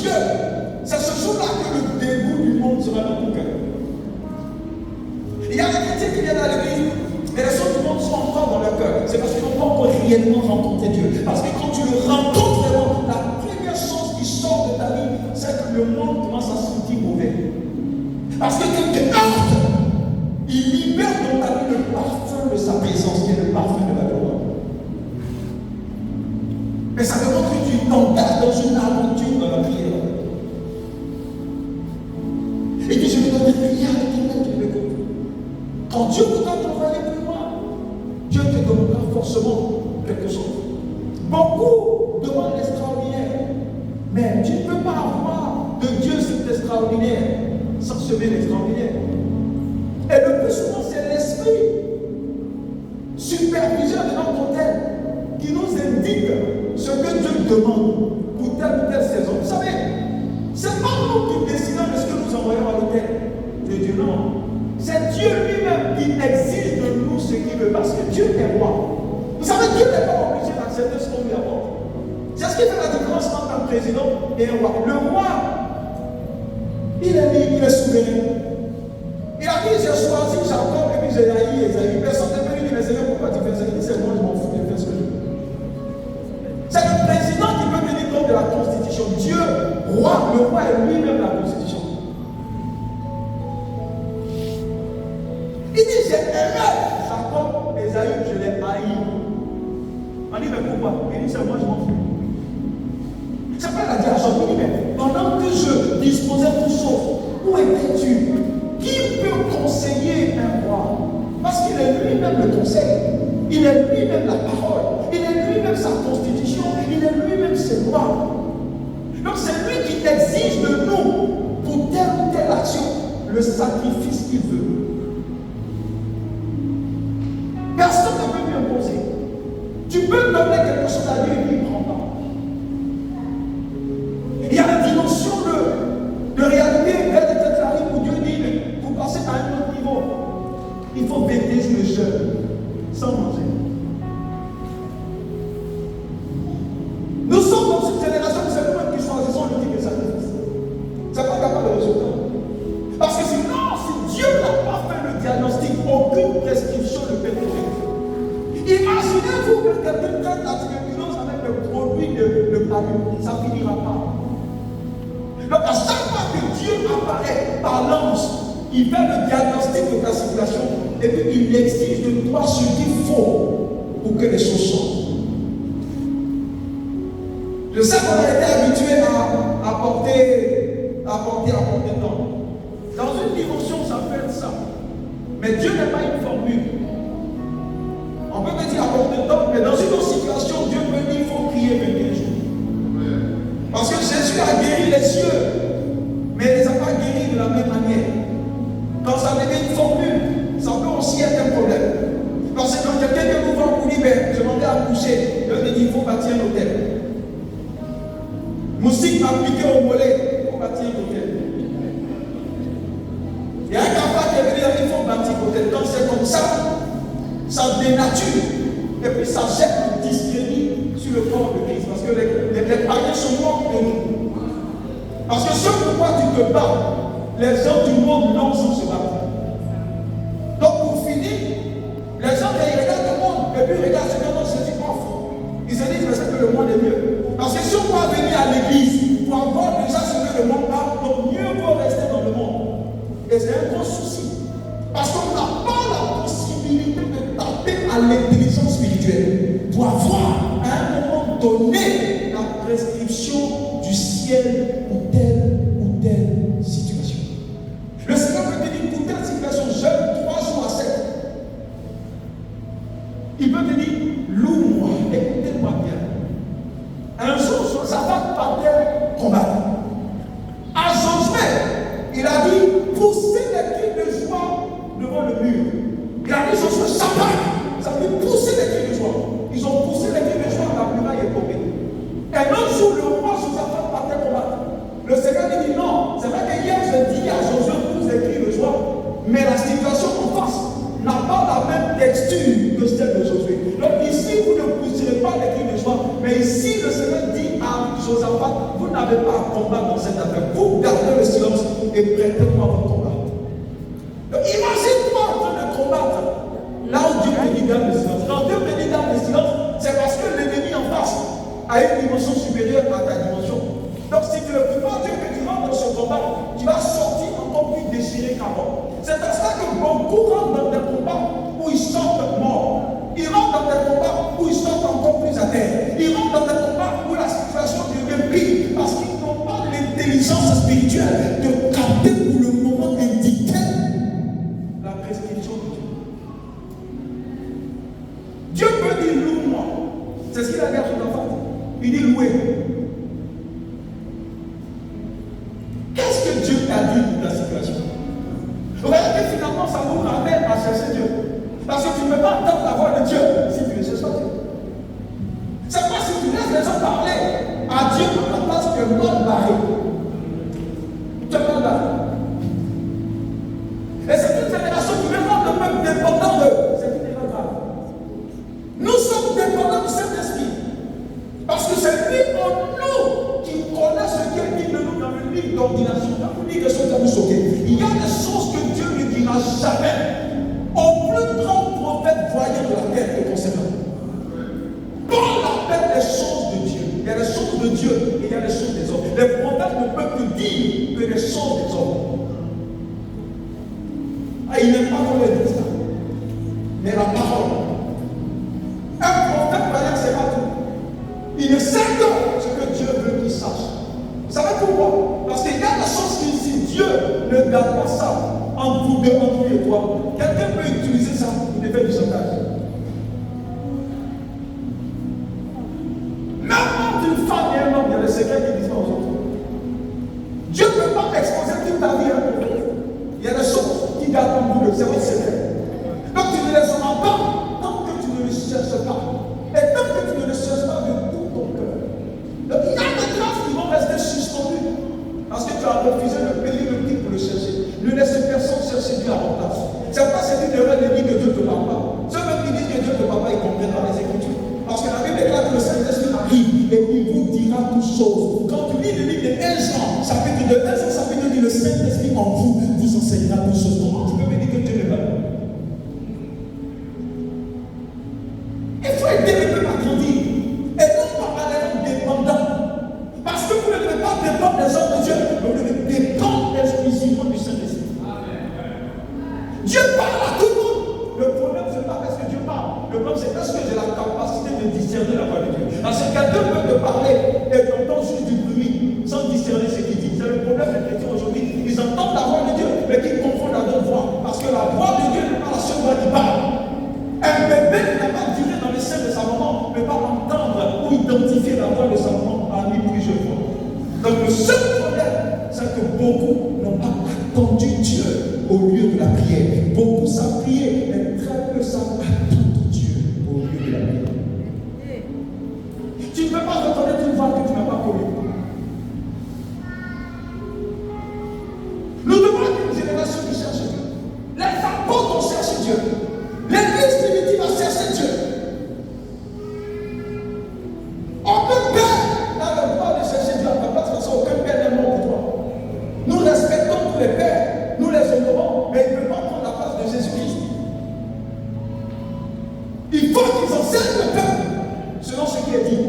Dieu, c'est ce jour-là que le dégoût du monde sera dans ton cœur. Il y a des chrétiens qui viennent à l'église, mais les choses du monde sont encore dans leur cœur. C'est parce qu'ils n'ont pas encore réellement rencontré Dieu. Parce que quand tu le rencontres vraiment, la première chose qui sort de ta vie, c'est que le monde commence à se sentir mauvais. Parce que quand tu heurtes, il libère dans ta vie le parfum de sa présence, qui est le parfum de la gloire. Mais ça demande que tu t'engages dans une aventure dans la prière. Et que je me donne une prière avec quelqu'un qui m'écoute. Quand Dieu voudra t'envoyer plus loin, Dieu te donnera forcément quelque chose. Beaucoup demandent l'extraordinaire. Mais tu ne peux pas avoir de Dieu cet extraordinaire sans semer l'extraordinaire. Et le plus souvent, c'est l'esprit superviseur de notre hôtel qui nous indique ce que Dieu demande pour telle ou telle saison. Vous savez, c'est pas nous qui décidons de ce que nous envoyons à l'hôtel. Je dis non. C'est Dieu lui-même qui exige de nous ce qu'il veut, parce que Dieu est roi. Vous savez, Dieu n'est pas obligé d'accepter ce qu'on lui apporte. C'est ce qui fait la différence entre un président et un roi. Le roi, il est libre, il est souverain. Il a dit, j'ai choisi Jacob et puis j'ai haï Esaü. Personne ne peut lui dire, mais Seigneur, pourquoi tu fais ça? Il dit, c'est moi, je m'en fous, je fais ce que je veux. C'est le président qui peut tenir compte de la Constitution. Dieu, roi, le roi est lui-même la Constitution. Il dit, j'ai aimé Jacob, Esaü, je l'ai haï. On dit, mais pourquoi? Il dit, c'est moi, je m'en fous. C'est pas la dire à Jacob, il dit, mais pendant que je disposais de toutes choses, où étais-tu? Qui peut conseiller un roi? Parce qu'il est lui-même le conseil. Il est lui-même la parole. Il est lui-même sa constitution. Il est lui-même ses lois. Donc c'est lui qui exige de nous, pour telle ou telle action, le sacrifice qu'il veut. Personne ne peut lui imposer. Tu peux donner quelque chose à lui et lui ne prend pas. Il y a une dimension de réalité vers des têtes où Dieu dit, pour passer à un autre niveau, il faut vêtir le jeûne sans manger. Nous sommes dans cette génération où c'est nous-mêmes qui choisissons le type de sacrifice. C'est pas capable de résultat. Parce que sinon, si Dieu n'a pas fait le diagnostic, aucune prescription ne peut être faite. Imaginez-vous que quelqu'un traite la tuberculose avec le produit de palu, ça ne finira pas. Donc à chaque fois que Dieu apparaît par l'ange, il fait le diagnostic de ta situation et puis il exige de toi ce qu'il faut pour que les choses changent. Je sais qu'on a été habitué à apporter tant. Dans une dimension, ça peut être ça. Mais Dieu n'est pas une formule. On peut te dire apporter tant, mais dans une autre situation, Dieu me dit il faut prier 21 jours. Parce que Jésus a guéri les cieux, mais il ne les a pas guéris de la même manière. Quand ça devient une formule, ça peut aussi être un problème. Parce que quand quelqu'un nous voit pour dire, je m'en vais accoucher, je lui dis, il faut bâtir un hôtel. Moustique m'a piqué au mollet, il faut bâtir un hôtel. Il y a un cafard qui est venu dire, il faut bâtir un hôtel. Quand c'est comme ça dénature. Et puis ça jette le discrédit sur le corps de Christ. Parce que les païens se moquent de nous. Parce que ce pourquoi tu te bats, les gens du monde non sans se battre. Donc pour finir, les gens ils regardent le monde et puis ils regardent ce que notre Jésus offre. Ils se disent mais c'est que le monde est mieux. Parce que si on va venir à l'église pour avoir déjà ce que le monde a, donc mieux vaut rester dans le monde. Et c'est un gros souci. Parce qu'on n'a pas la possibilité de taper à l'intelligence spirituelle pour avoir à un moment donné la prescription du ciel pour telle ou telle situation. Le Seigneur peut te dire pour telle situation, jeûne 3 jours à 7. Il peut te dire, loue-moi, écoutez-moi bien. Un jour, ça va par terre combattre. À Josué, il a dit, poussez les cris de joie devant le mur. Il a dit, Josué, s'attaque. Ça veut dire pousser les cris de joie. Ils ont poussé les cris de joie, la muraille est tombée. Et l'autre jour, le roi Josaphat partait combattre. Le Seigneur lui dit non, c'est vrai que hier je dis à Josué pousse les cris de joie, mais la situation en face n'a pas la même texture que celle de Josué. Donc ici, vous ne pousserez pas les cris de joie, mais ici, le Seigneur dit à Josaphat, vous n'avez pas à combattre dans cette affaire. Vous gardez le silence et prêtez-moi votre combat. Donc imagine-toi en train de combattre. Là où Dieu te dit garde le silence. Quand Dieu te dit garde le silence, c'est parce que l'ennemi en face a une dimension supérieure à ta dimension. Donc si tu ne peux pas Dieu que tu rentres dans ce combat, tu vas sortir encore plus déchiré qu'avant. C'est pour ça que beaucoup rentrent dans des combats où ils sortent morts. Ils rentrent dans des combats où ils sortent encore plus à terre. Ils rentrent dans des combats où la situation devient pire parce qu'ils n'ont pas l'intelligence spirituelle de capter pour le moment indiqué la prescription de Dieu. Dieu peut dire loue-moi. C'est ce qu'il a dit à son enfant. Il dit louer. Qu'est-ce que Dieu t'a dit pour ta situation? Vous voyez que finalement ça nous ramène à chercher Dieu. Parce que tu ne peux pas entendre la voix de Dieu si tu ne cherches pas Dieu. C'est pas si tu laisses les gens parler à Dieu à la place que mal barré. Tu es mal barré. Et c'est une génération qui veut rendre le peuple dépendant d'eux. C'est une erreur grave. Nous sommes dépendants du Saint-Esprit. Parce que c'est lui en nous qui connaît ce qu'il dit de nous dans le livre d'ordination. Dans le livre de ce que nous sommes. Il y a des choses que Dieu ne dira jamais au plus grand prophète voyant de la terre te concernant. Paul appelle les choses de Dieu. Il y a les choses de Dieu et il y a les choses des hommes. Les prophètes ne peuvent que dire que les choses des hommes. Ah, il n'aime pas qu'on le dise ça. Mais la parole. Un prophète voyant, c'est pas tout. Il ne sait que ce que Dieu veut qu'il sache. Vous savez pourquoi? Parce qu'il y a des choses qui, si Dieu ne garde pas ça entre vous deux, entre lui et toi, quelqu'un peut utiliser ça pour faire du chantage. Même entre une femme et un homme, il y a des secrets qui disent pas aux autres. Dieu ne peut pas exposer toute ta vie à un prophète. Il y a des choses qui gardent en vous, c'est votre secret. Donc tu ne les auras pas tant que tu ne les cherches pas. Et tant que tu ne les cherches pas de tout ton cœur. Donc il y a des grâces qui vont rester suspendues. Parce que tu as refusé de payer le prix pour le chercher. Ne laisse personne chercher Dieu à ton place. C'est pas cette erreur de dire que Dieu ne te parle pas. Ceux qui disent que Dieu ne te parle pas, ils ne comprennent pas les Écritures. Parce que la Bible déclare que le Saint-Esprit arrive et il vous dira toutes choses. Quand tu lis le livre de 1 Jean, chapitre 2, 1 Jean, chapitre 2, dit le Saint-Esprit en vous enseignera toutes choses. Comment tu peux me dire que Dieu ne parle pas? Il faut aider les peuples à grandir. Et non pas à être dépendant. Parce que vous ne devez pas dépendre des hommes de Dieu, mais vous devez dépendre exclusivement du Saint-Esprit. Dieu parle à tout le monde. Le problème, ce n'est pas parce que Dieu parle. Le problème, c'est parce que j'ai la capacité de discerner la voix de Dieu. Parce que quelqu'un peut te parler et tu entends juste du bruit sans discerner ce qu'il dit. C'est le problème des chrétiens aujourd'hui. Ils entendent la voix de Dieu, mais qu'ils confondent la d'autres voix. Parce que la voix de Dieu n'est pas la seule voix qui parle. Un bébé qui n'a pas duré dans les seins de sa maman ne peut pas entendre ou identifier la voix de sa maman parmi plusieurs fois. Donc le seul problème, c'est que beaucoup n'ont pas attendu Dieu au lieu de la prière. Beaucoup savent prier, mais très peu savent attendre Dieu au lieu de la prière. Tu ne peux pas reconnaître une voix que tu n'as pas connue. Nous devons être une génération qui cherche Dieu. Les apôtres ont cherché Dieu. L'église primitive a cherché Dieu. On peut perdre dans le droit de chercher Dieu à ta place parce qu'aucun père n'est mort pour toi. Nous respectons tous les pères, nous les honorons, mais ils ne peuvent pas prendre la place de Jésus-Christ. Il faut qu'ils enseignent le peuple selon ce qui est dit.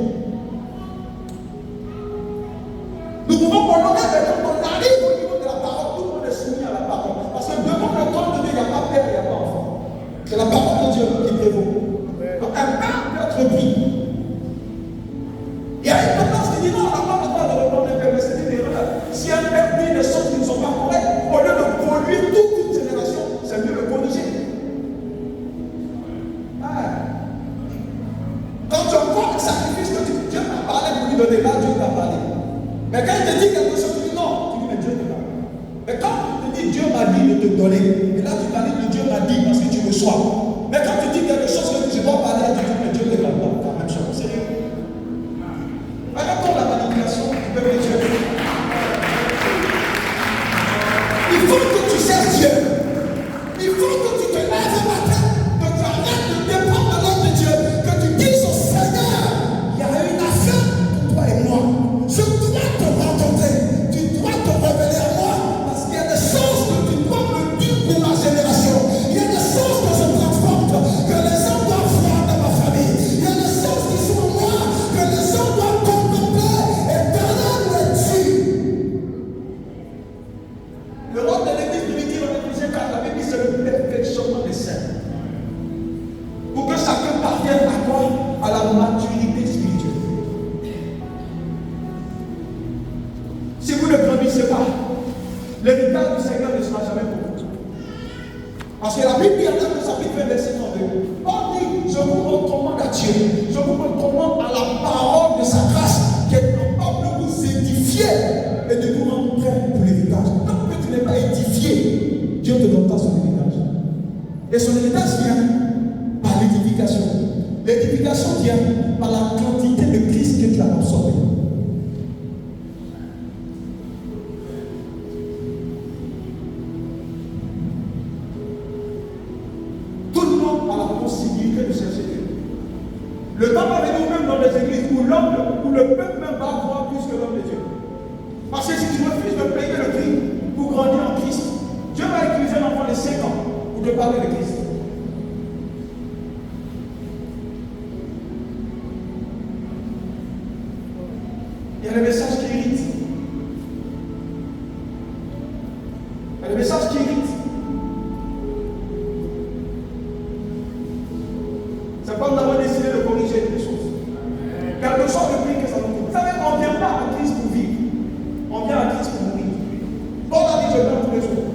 Nous pouvons honorer, mais quand on arrive au niveau de la parole, tout le monde est soumis à la parole. Parce que devant le trône de Dieu, il n'y a pas père, il n'y a pas enfant. C'est la parole de Dieu qui prévaut. Donc un père peut être pris. Il y a une tendance qui dit non, on n'a pas le droit de reprendre un père, mais c'est une erreur. Si un père dit des choses qui ne sont pas correctes, au lieu de polluer toute une génération, c'est mieux de corriger. Quand tu vois le sacrifice que Dieu t'a parlé pour lui donner, là Dieu t'a parlé. Mais quand il te dit quelque chose, tu dis non, tu dis mais Dieu te parle. Mais quand tu te dis Dieu m'a dit de te donner, et là tu parles de Dieu m'a dit parce que tu reçois. Mais quand tu dis quelque chose que je dois parler à Dieu, mais Dieu ne te parle pas. La même chose, c'est sérieux. Alors pour la manipulation, tu peux me dire. Il faut que tu cherches Dieu. Il faut que tu te lèves le matin, que tu arrêtes de dépendre de l'homme de Dieu, que tu dises au Seigneur, il y a une affaire pour toi et moi. Je dois te Dieu. Je vous recommande à la parole de sa grâce qui est capable de vous édifier et de vous rendre prêt pour l'héritage. Tant que tu n'es pas édifié, Dieu te donne pas son héritage. Et son héritage vient par l'édification. L'édification vient par la quantité de Christ que tu as absorbé. Tout le monde a la possibilité de chercher Dieu. Le temps va venir même dans les églises où le peuple même va croire plus que l'homme de Dieu. Parce que si tu refuses de payer le prix pour grandir en Christ, Dieu va utiliser un enfant de 5 ans pour te parler de Christ. Il y a des messages qui irritent. Il y a des messages qui irritent. C'est pas nous avons décidé de corriger les choses. Quelque chose de prix que ça nous coûte. Vous savez, on ne vient pas à Christ pour vivre. On vient à Christ pour mourir. Paul a dit je viens tous les jours.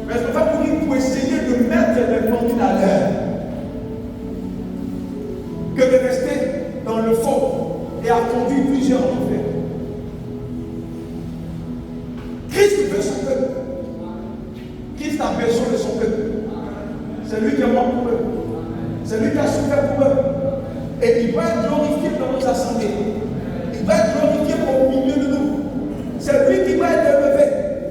Mais je ne peux pas mourir pour essayer de mettre les pendules à l'heure. Que de rester dans le fond et à conduire plusieurs en enfer. Christ veut son peuple. Christ a besoin de son peuple. C'est lui qui est mort pour eux. C'est lui qui a souffert pour eux. Et il va être glorifié dans nos assemblées. Il va être glorifié au milieu de nous. C'est lui qui va être élevé.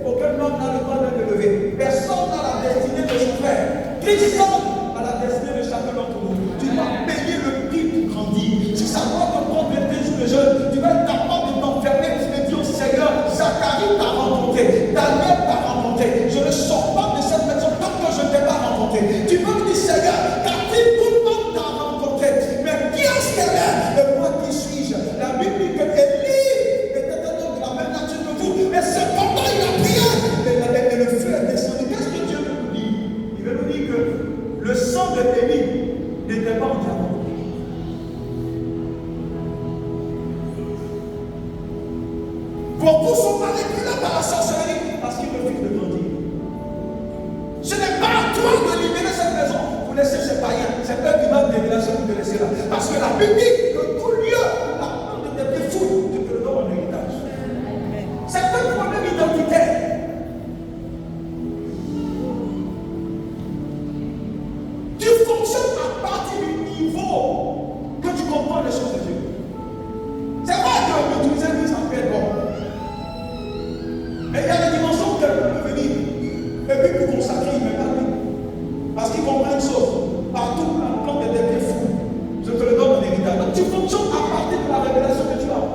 Aucun homme n'a le droit d'être élevé. Personne n'a la destinée de son frère. Christ seul a la destinée de chacun d'entre nous. Tu dois payer le prix pour grandir. Si ça doit te prendre 21 jours de jeûne, tu vas être capable de t'enfermer et de dire au Seigneur, Zacharie t'a rencontré, Daniel t'a rencontré. Je ne sors pas de cette maison tant que je ne t'ai pas rencontré. Tu peux me dire, Seigneur, Catherine, tout le monde t'a rencontré. Mais qui est-ce qu'elle est? Et moi, qui suis-je? La Bible dit que Élie était un homme de la même nature que vous. Mais cependant, il a prié. Et le feu est descendu. Qu'est-ce que Dieu veut nous dire? Il veut nous dire que le sang de Élie n'était pas en diamant. Beaucoup sont manipulés par la sorcellerie parce qu'ils refusent de grandir. Ce n'est pas à toi de libérer cette maison pour laisser ces païens. C'est eux qui donnent des révélations pour te laisser là. Parce que la Bible dit que tout lieu, la plante de tes pieds fous, tu te le donnes en héritage. C'est un problème identitaire. Tu fonctionnes à partir du niveau que tu comprends les choses de Dieu. C'est vrai que l'utiliser lui, ça peut être bon. Mais il y a des dimensions où quelqu'un peut venir. Et puis pour consacrer, il ne met pas lui. Parce qu'il comprend une chose. Partout, la plante de tes pieds fous, je te le donne en héritage. Donc tu fonctionnes à partir de la révélation que tu as.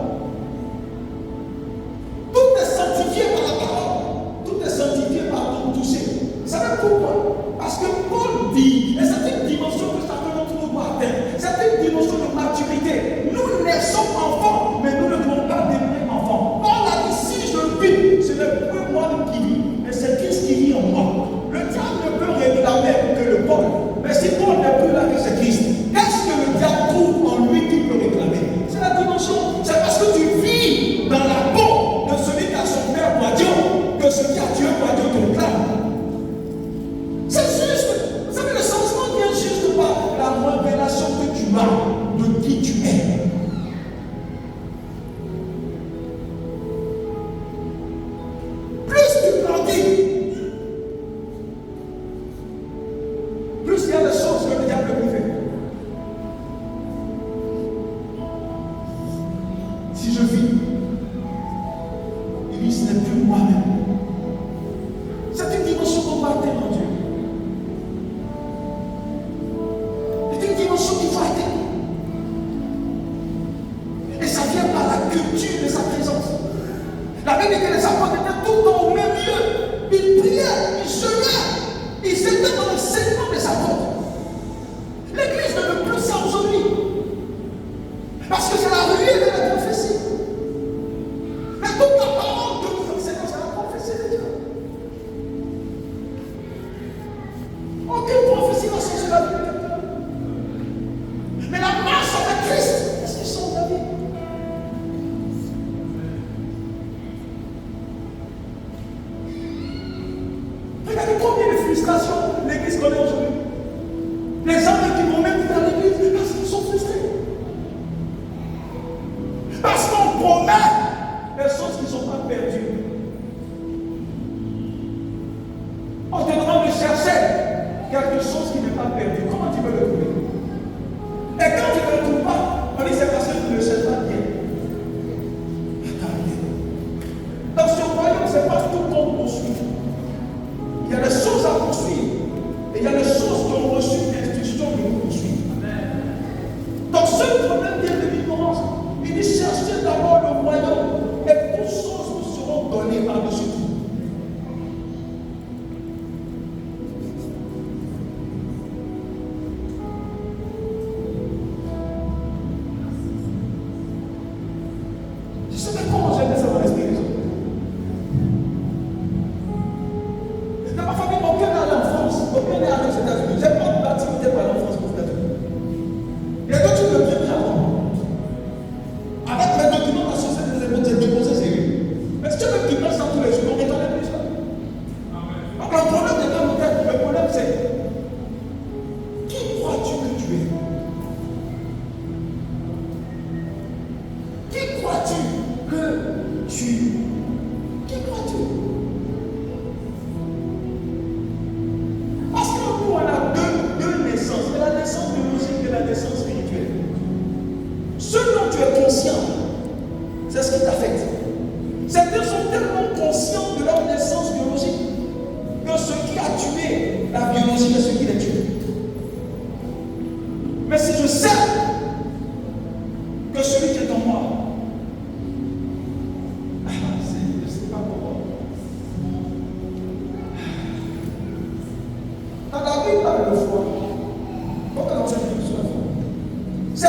Tout est sanctifié par la parole. Tout est sanctifié par ton toucher. Vous savez pourquoi? Parce que Paul dit, et c'est une dimension que chacun d'entre nous doit atteindre. C'est une dimension de maturité. Nous naissons enfants, mais nous ne devons pas devenir enfants. Paul a dit, si je vis, ce n'est plus moi qui vis, mais c'est Christ qui vit en moi. Le diable ne peut réclamer que le Paul. Mais si Paul n'est plus là que c'est Christ, qu'est-ce que le diable trouve en lui qui peut réclamer? C'est la dimension. C'est parce que tu vis dans la peau de celui qui a son père Boidieu que ce qui a Dieu Boidieu te réclame. C'est juste. Vous savez, le changement vient juste par la révélation que tu as de qui tu es. Plus tu grandis, plus il y a des choses que le diable peut faire. Si je vis, il dit ce n'est plus moi-même. C'est une dimension qu'on va atteindre en Dieu. C'est une dimension qu'il faut atteindre. Et ça vient par la culture de sa présence. La Bible dit que les apôtres étaient tout le temps au même lieu. Ils priaient, ils jeûnaient. Ils étaient dans l'enseignement des apôtres. L'église ne veut plus ça aujourd'hui. Parce que c'est la ruée de la prophétie. Mais toute la parole que nous enseignons, c'est la prophétie de Dieu. Aucune prophétie n'a changé la vie de quelqu'un. Mais la marche avec Christ, est-ce qu'ils sont la vie?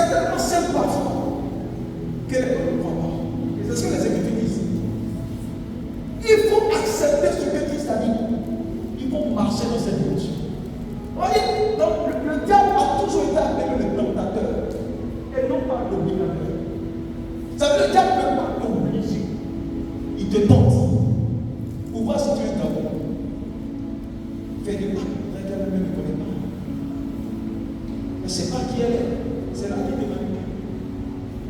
C'est tellement simple parfois que les gens ne croient pas. Et c'est ce que les Écritures disent. Il faut accepter ce que Christ a dit. Il faut marcher dans cette direction. Voyez, donc le diable a toujours été appelé le tentateur et non pas l'obligateur. Ça veut dire que le diable ne peut pas t'obliger. Il te tente pour voir si tu es dans le monde. Fais des pas, regarde même ne connaît pas. Mais c'est pas qui elle est, c'est là qui te manipule.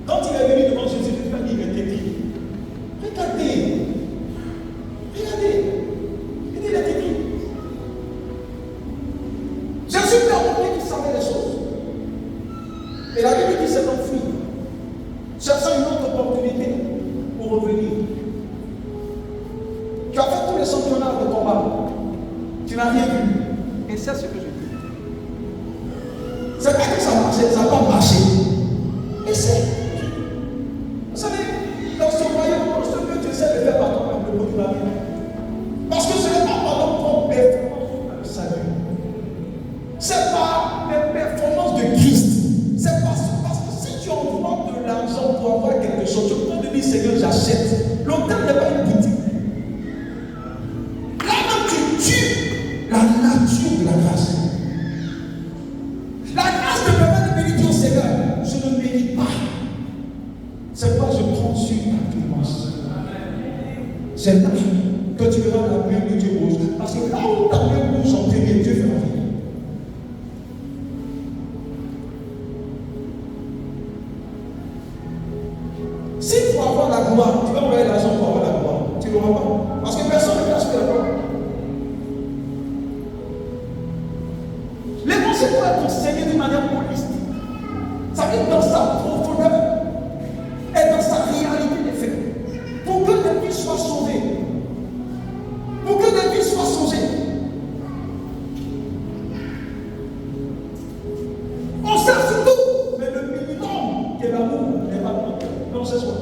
Quand il est venu devant Jésus, il a dit, il est écrit. Regardez. Regardez. Il dit, il est écrit. Jésus lui a montré qu'il savait les choses. Et la Bible dit c'est enfui. Cherchant une autre opportunité pour revenir. Tu as fait tous les championnats de combat. Tu n'as rien vu. Et c'est ce que je dis. C'est pas que ça marchait, ça n'a pas marché. Et c'est. Vous savez, dans ce royaume, ce que tu essaies de faire par toi, le monde va bien. Parce que ce n'est pas par notre propre performance le salut. C'est par les performances de Christ. C'est parce que si tu envoies de l'argent pour avoir quelque chose, tu peux te dire Seigneur, j'achète. L'autel n'est pas une boutique. Là même tu tues la nature de la grâce. La grâce te permet de bénir Seigneur. Je ne mérite pas. C'est pas je prends sur ta clémence. C'est là que tu verras la lumière de Dieu rouge. Parce que là où ta lumière rouge en premier, Dieu fait la vie. Si pour avoir la gloire, tu vas envoyer l'argent pour avoir la gloire, tu ne l'auras pas. Parce que personne ne cache la gloire. L'évangile doit être enseigné d'une manière holistique. Ça veut dire dans sa profondeur et dans sa réalité des faits. Pour que des vies soient sauvées. Pour que des vies soient sauvées. On cherche tout, mais le minimum qui est l'amour n'est pas bon. Non, c'est soi.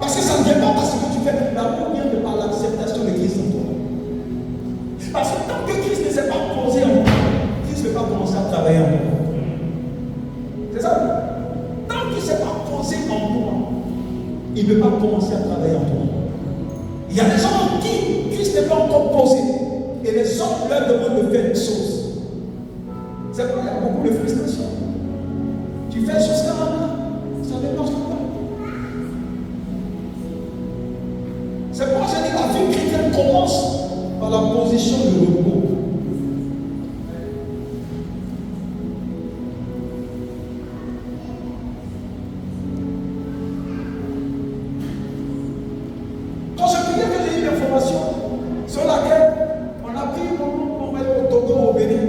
Parce que ça ne vient pas parce que tu fais l'amour vient de par l'acceptation de Christ en toi. Parce que tant que Christ ne s'est pas posé en toi, Christ ne peut pas commencer à travailler en toi. C'est ça. Tant qu'il ne s'est pas posé en toi, il ne peut pas commencer à travailler en toi. Il y a des gens en qui Christ n'est pas encore posé. Et les hommes leur demandent de faire des choses. C'est pourquoi il y a beaucoup de frustration. Tu fais jusqu'à maintenant. Ça ne marche pas. C'est pourquoi je dis que la vie chrétienne commence par la position de repos. Quand je disais que j'ai eu une information sur laquelle on a pris mon nom pour envoyer au Togo, au Bénin,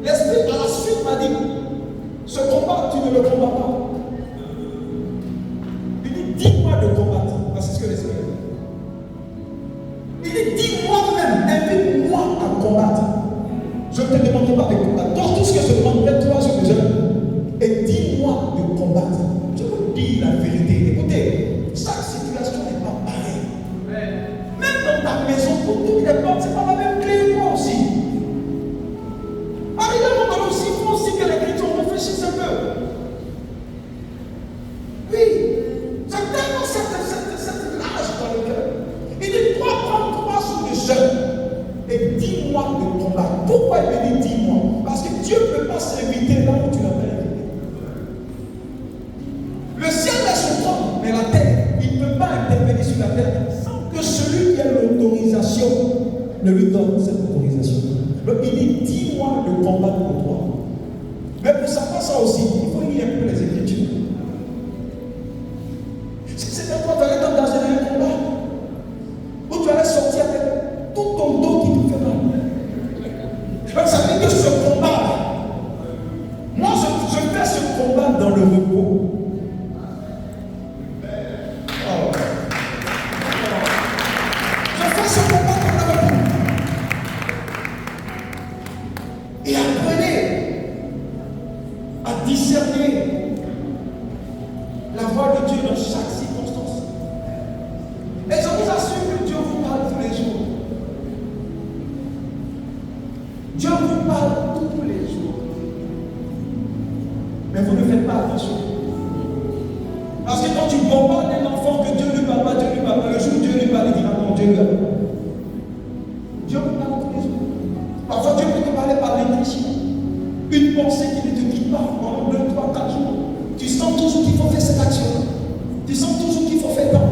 l'esprit à la suite m'a dit ce combat, tu ne le combats pas. Dis-moi de combattre. C'est ce que l'Esprit dit. Il dit, dis-moi même, invite-moi à combattre. Je ne te demande pas de combattre. Donc tout ce que je demande, mets-toi sur le genou et dis-moi de combattre. Je vous dis la vérité. Écoutez, chaque situation n'est pas pareille. Même dans ta maison, pour toutes les portes, ce n'est pas la même clé, moi aussi. Arrivé à un moment aussi, il faut aussi que les chrétiens réfléchissent un peu. Oui. C'est tellement cette rage dans le cœur. Il dit, toi, prends 3 jours de jeûne et 10 mois de combat. Pourquoi il me dit 10 mois? Parce que Dieu ne peut pas s'inviter là où tu l'as pas invité. Le ciel est son trône, mais la terre, il ne peut pas intervenir sur la terre sans que celui qui a l'autorisation ne lui donne cette autorisation. Donc il dit 10 mois de combat pour toi. Mais pour savoir ça aussi, il faut lire un peu les Écritures. C'est toi, tu allais dans un combat où tu allais sortir avec tout ton dos qui te fait mal. Donc ça veut dire que ce combat, moi je fais ce combat dans le repos. Je fais ce combat dans le repos. Et apprenez à discerner la voix de Dieu dans chaque circonstance. Et je vous assure que Dieu vous parle tous les jours. Dieu vous parle tous les jours. Mais vous ne faites pas attention. Parce que quand tu bombardes un enfant que Dieu lui parle pas, le jour où Dieu lui parle, il dira non, Dieu lui parle. Dieu vous parle tous les jours. Parfois Dieu peut te parler par l'intuition. Une pensée qui ne te quitte pas pendant 2, 3, 4 jours. Tu sens toujours qu'il faut faire cette action. Tu sens toujours qu'il faut faire tant.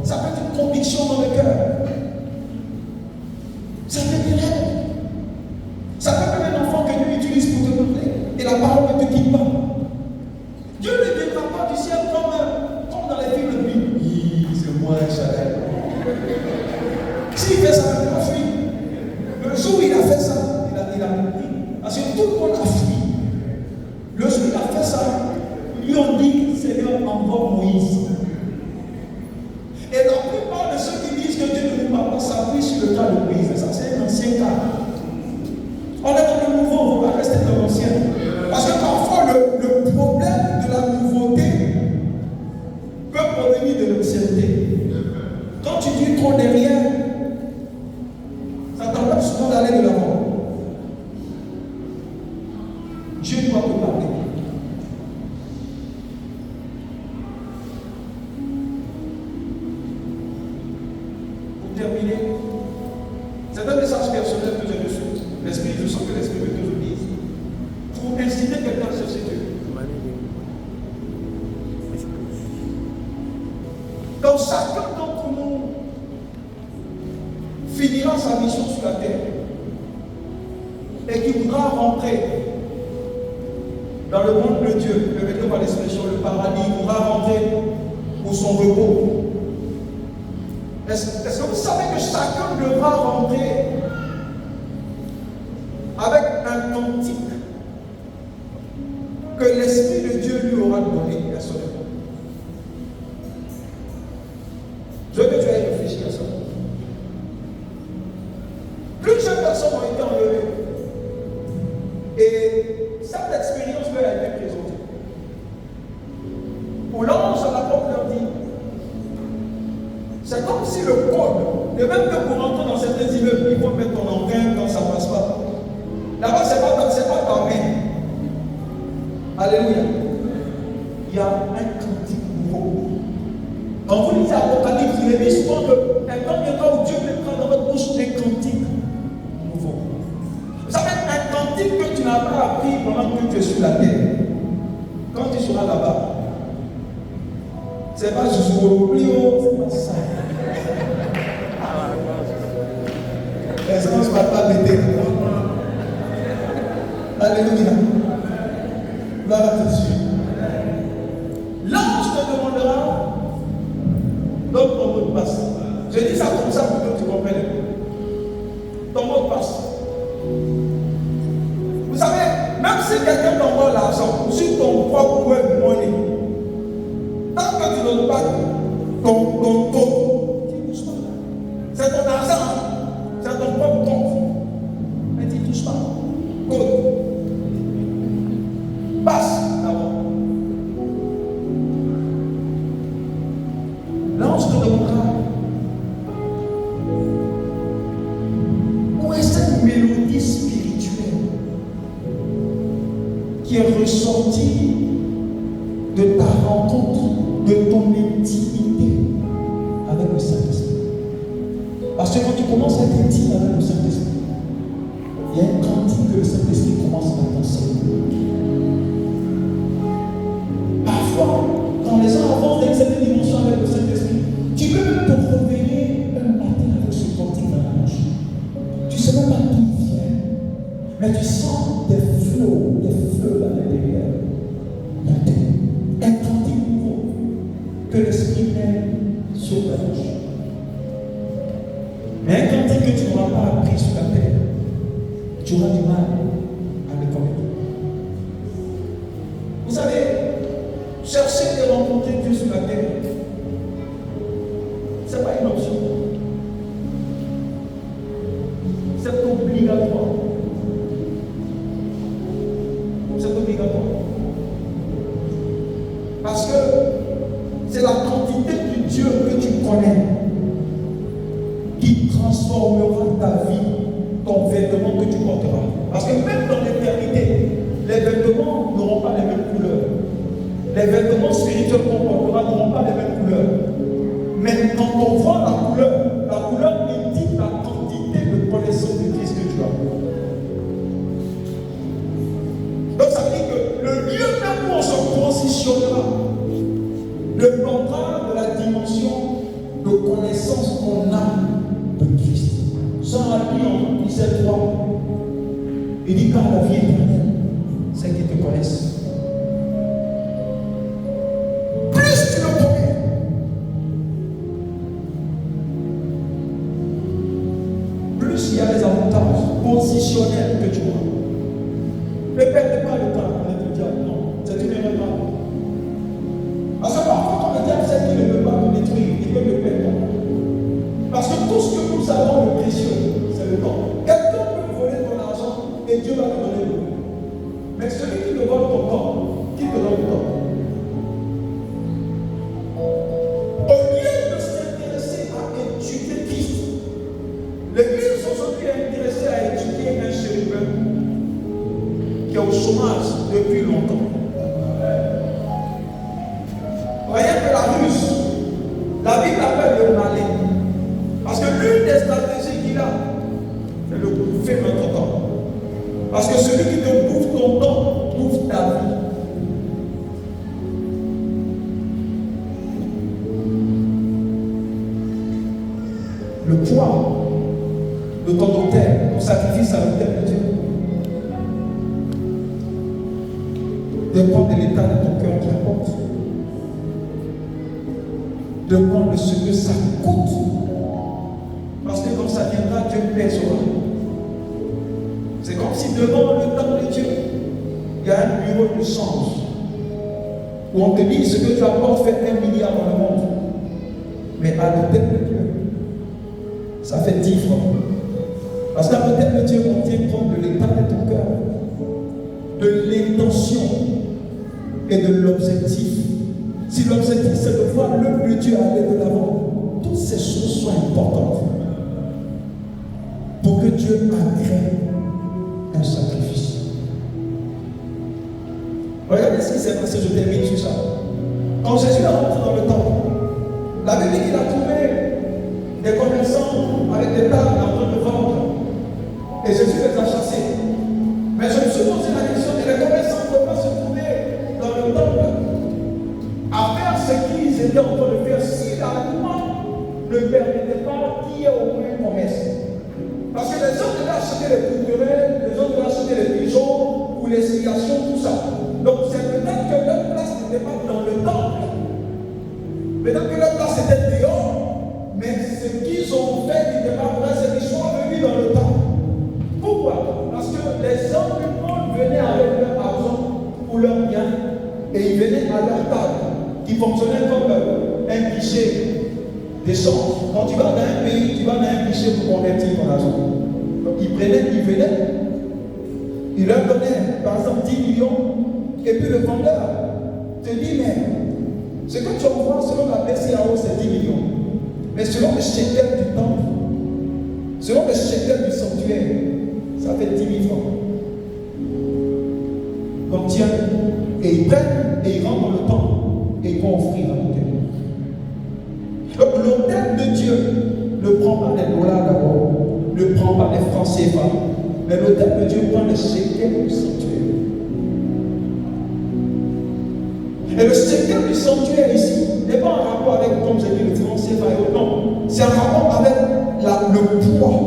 Ça peut être une conviction dans le cœur. Ça peut être des rêves. Ça peut être un enfant que Dieu utilise pour te parler. Et la parole ne te quitte pas. Dieu ne descend pas du ciel comme dans les films de nuit. C'est moi, Chanel. S'il fait ça, il a fui. Le jour où il a fait ça, il a compris. Parce que tout le monde a fui. Le jour où il a fait ça, ils lui ont dit, Seigneur, envoie Moïse. Et la plupart de ceux qui disent que Dieu ne nous parle pas s'appuient sur le cas de Moïse. Ça, c'est un ancien cas. On est dans le nouveau, on va rester dans l'ancien. Parce que parfois, le problème de la nouveauté peut provenir de l'ancienneté. Quand tu dis trop derrière, ça t'empêche souvent d'aller de l'avant. Dieu doit te parler. Pour terminer, c'est un message personnel que j'ai reçu. L'esprit, je sens que l'esprit veut que je dise. Pour inciter quelqu'un à chercher Dieu. Donc chacun d'entre nous finira sa mission sur la terre et qui voudra rentrer dans le monde de Dieu, permettez par l'expression, le paradis, il voudra rentrer pour son repos. Est-ce que vous savez que chacun devra rentrer avec un cantique que l'Esprit de Dieu lui aura donné personnellement? Je veux que tu aies réfléchi à ça. Plusieurs personnes ont été enlevées. Et cette expérience leur a été présentée. Où l'ange à la porte leur dit, c'est comme si le code, de même que pour entrer dans certains immeubles, il faut mettre ton empreinte quand ça ne passe pas. Là-bas, ce n'est pas ta main. Alléluia. Il y a un cantique nouveau. Quand vous lisez Apocalypse, il est dit souvent qu'un temps viendra où Dieu mettra dans votre bouche un cantique nouveau. Ça va être un cantique que tu n'as pas appris pendant que tu es sur la terre. Quand tu seras là-bas, c'est pas juste pour l'oubli, c'est pas ça. Les gens ne sont pas bêtés. Alléluia. Gloire à Jésus. L'ange te demandera, donne ton mot de passe. Je dis ça comme ça pour que tu comprennes. Ton mot de passe. Vous savez, même si quelqu'un t'envoie l'argent sur ton propre web money, tant que tu ne donnes pas ton compte, c'est ton argent, c'est ton propre compte. Mais tu ne touches pas. Code. Passe d'abord. L'ange te demandera, où est cette mélodie spirituelle qui est ressortie de ta rencontre, de ton intimité avec le Saint-Esprit? Parce que quand tu commences à être intime avec le Saint-Esprit, il y a un cantique que le Saint-Esprit commence à t'enseigner. Parfois, quand les gens avancent dans cette dimension avec le Saint-Esprit, tu peux même te réveiller un matin avec ce cantique dans la bouche. Tu ne sais même pas d'où il vient, mais tu sens des flots à l'intérieur. Un cantique nouveau que l'Esprit met sur ta bouche. Mais un cantique que tu n'auras pas appris sur la terre, tu auras du mal à le connaître. Vous savez, chercher et rencontrer Dieu sur la terre, ce n'est pas une option. C'est obligatoire. C'est obligatoire. Parce que c'est la quantité du Dieu que tu connais qui transformera ta vie, ton vêtement que tu porteras. Parce que même dans l'éternité, les vêtements n'auront pas les mêmes couleurs. Les vêtements spirituels qu'on portera n'auront pas les mêmes couleurs. Mais quand on voit la couleur indique la quantité de connaissance de Christ que tu as. Donc ça veut dire que le lieu même où on se positionnera dépendra de la dimension de connaissance qu'on a de Christ. Jean a dit en 17:3, il dit car la vie éternelle, c'est qu'ils te connaissent. Plus tu le connais, plus il y a des avantages positionnels que tu as. Ne perdez pas le temps avec le diable, non, c'est une erreur. Parce que parfois, quand le diable sait qu'il ne peut pas te détruire, il peut le perdre. Parce que tout ce que nous avons de précieux, c'est le temps. Quelqu'un peut voler ton argent et Dieu va te donner le temps. Mais celui qui te vole ton temps, qui te donne le temps? Au lieu de s'intéresser à étudier Christ, l'Église aujourd'hui est intéressée à étudier un chérubin qui est au chômage depuis longtemps. Rien que la ruse, la Bible appelle le malin. Parce que l'une des stratégies qu'il a, c'est de bouffer notre temps. Parce que celui qui te bouffe ton temps, bouffe ta vie. Le poids de ton autel, ton sacrifice à l'autel de Dieu, dépend de l'état de ton cœur qui apporte. Dépend de ce que ça coûte. Parce que quand ça viendra, Dieu pèsera. C'est comme si devant le temps de Dieu, il y a un bureau de change où on te dit ce que tu apportes fait 1 milliard dans le monde. Mais à l'autel de Dieu, ça fait 10 francs. Parce qu'à l'autel de Dieu, on tient compte de l'état de ton cœur, de l'intention et de l'objectif. Si l'objectif c'est de voir l'œuvre de Dieu aller de l'avant, toutes ces choses sont importantes pour que Dieu agrée un sacrifice. Regardez ce qui s'est passé, je termine sur ça. Quand Jésus est rentré dans le temple, la Bible dit qu'il a trouvé des commerçants avec des tables en train de vendre. Et Jésus les a chassés. Mais je me suis posé la question, et les commerçants ne peuvent pas se trouver dans le temple à faire ce qu'ils étaient en train de faire si la loi ne permettait pas qu'il y ait au moins un commerce. Parce que les gens devaient acheter les culturels, les gens devaient acheter les pigeons ou les cigations, tout ça. Donc c'est peut-être que leur place n'était pas dans le temple. Peut-être que leur place était dehors, mais ce qu'ils ont fait qui n'était pas vrai, c'est qu'ils sont venus dans le temple. Pourquoi? Parce que les hommes du monde venaient avec leur argent ou leurs biens et ils venaient à leur table qui fonctionnait comme un guichet d'échange. Quand tu vas dans un pays, tu vas dans un guichet pour convertir ton argent. Donc ils venaient, ils leur donnaient par exemple 10 millions, et puis le vendeur te dit, mais ce que tu envoies selon la BCAO, c'est 10 millions. Mais selon le shekel du temple, selon le shekel du sanctuaire, ça fait 10 000 francs. Donc tiens, et ils prennent et ils rentrent dans le temple et ils vont offrir à l'autel. Donc l'autel de Dieu ne prend pas les dollars d'abord, ne prend pas les francs CFA, mais l'autel de Dieu prend le shekel du sanctuaire. Et le shekel du sanctuaire ici n'est pas en rapport avec, comme j'ai dit, le franc CFA et autres, non, c'est en rapport avec le poids.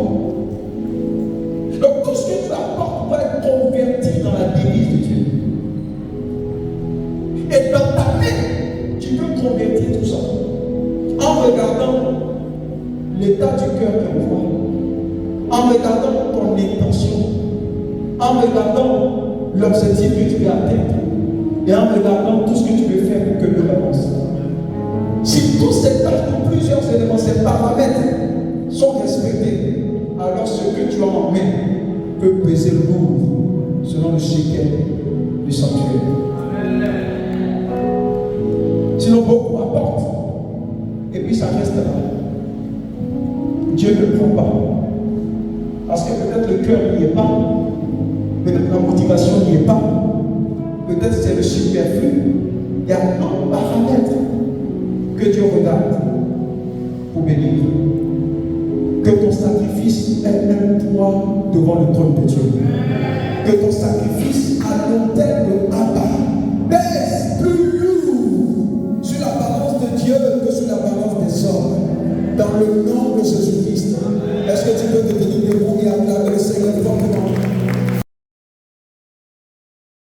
Donc tout ce que tu apportes doit être converti dans la devise de Dieu. Et dans ta main, tu peux convertir tout ça en regardant l'état du cœur qu'on voit, en regardant ton intention, en regardant l'objectif que tu veux atteindre et en regardant tout ce que tu peux faire pour que Dieu avance. Si tous ces tâches de plusieurs éléments, ces paramètres sont respectés, alors ce que tu as en main peut peser lourd selon le shekel du sanctuaire. Sinon, beaucoup apportent et puis ça reste là. Dieu ne prend pas. Parce que peut-être le cœur n'y est pas, peut-être la motivation n'y est pas. que Dieu regarde pour bénir. Que ton sacrifice est un poids devant le trône de Dieu. Que ton sacrifice à l'autel de Abba pèse plus lourd sur la balance de Dieu que sur la balance des hommes. Dans le nom de Jésus-Christ. Est-ce que tu peux devenir debout et acclamer le Seigneur?